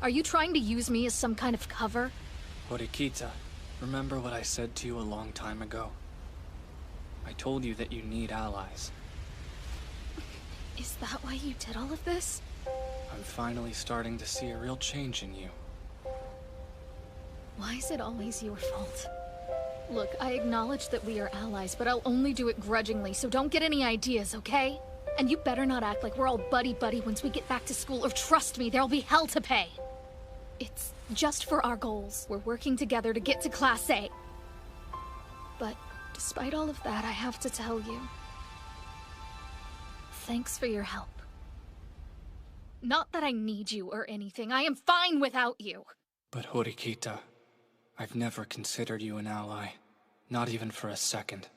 Are you trying to use me as some kind of cover? Horikita, remember what I said to you a long time ago? I told you that you need allies. Is that why you did all of this? I'm finally starting to see a real change in you. Why is it always your fault? Look, I acknowledge that we are allies, but I'll only do it grudgingly, so don't get any ideas, okay? And you better not act like we're all buddy-buddy once we get back to school, or trust me, there'll be hell to pay. It's just for our goals. We're working together to get to Class A. But despite all of that, I have to tell you, thanks for your help. Not that I need you or anything, I am fine without you. But Horikita, I've never considered you an ally. Not even for a second.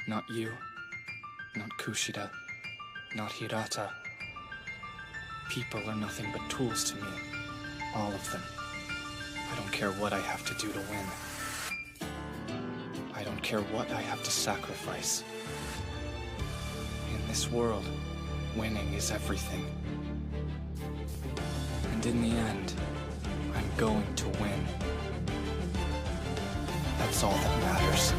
Not you. Not Kushida. Not Hirata. People are nothing but tools to me. All of them. I don't care what I have to do to win. I don't care what I have to sacrifice. In this world, winning is everything. And in the end, I'm going to win. That's all that matters.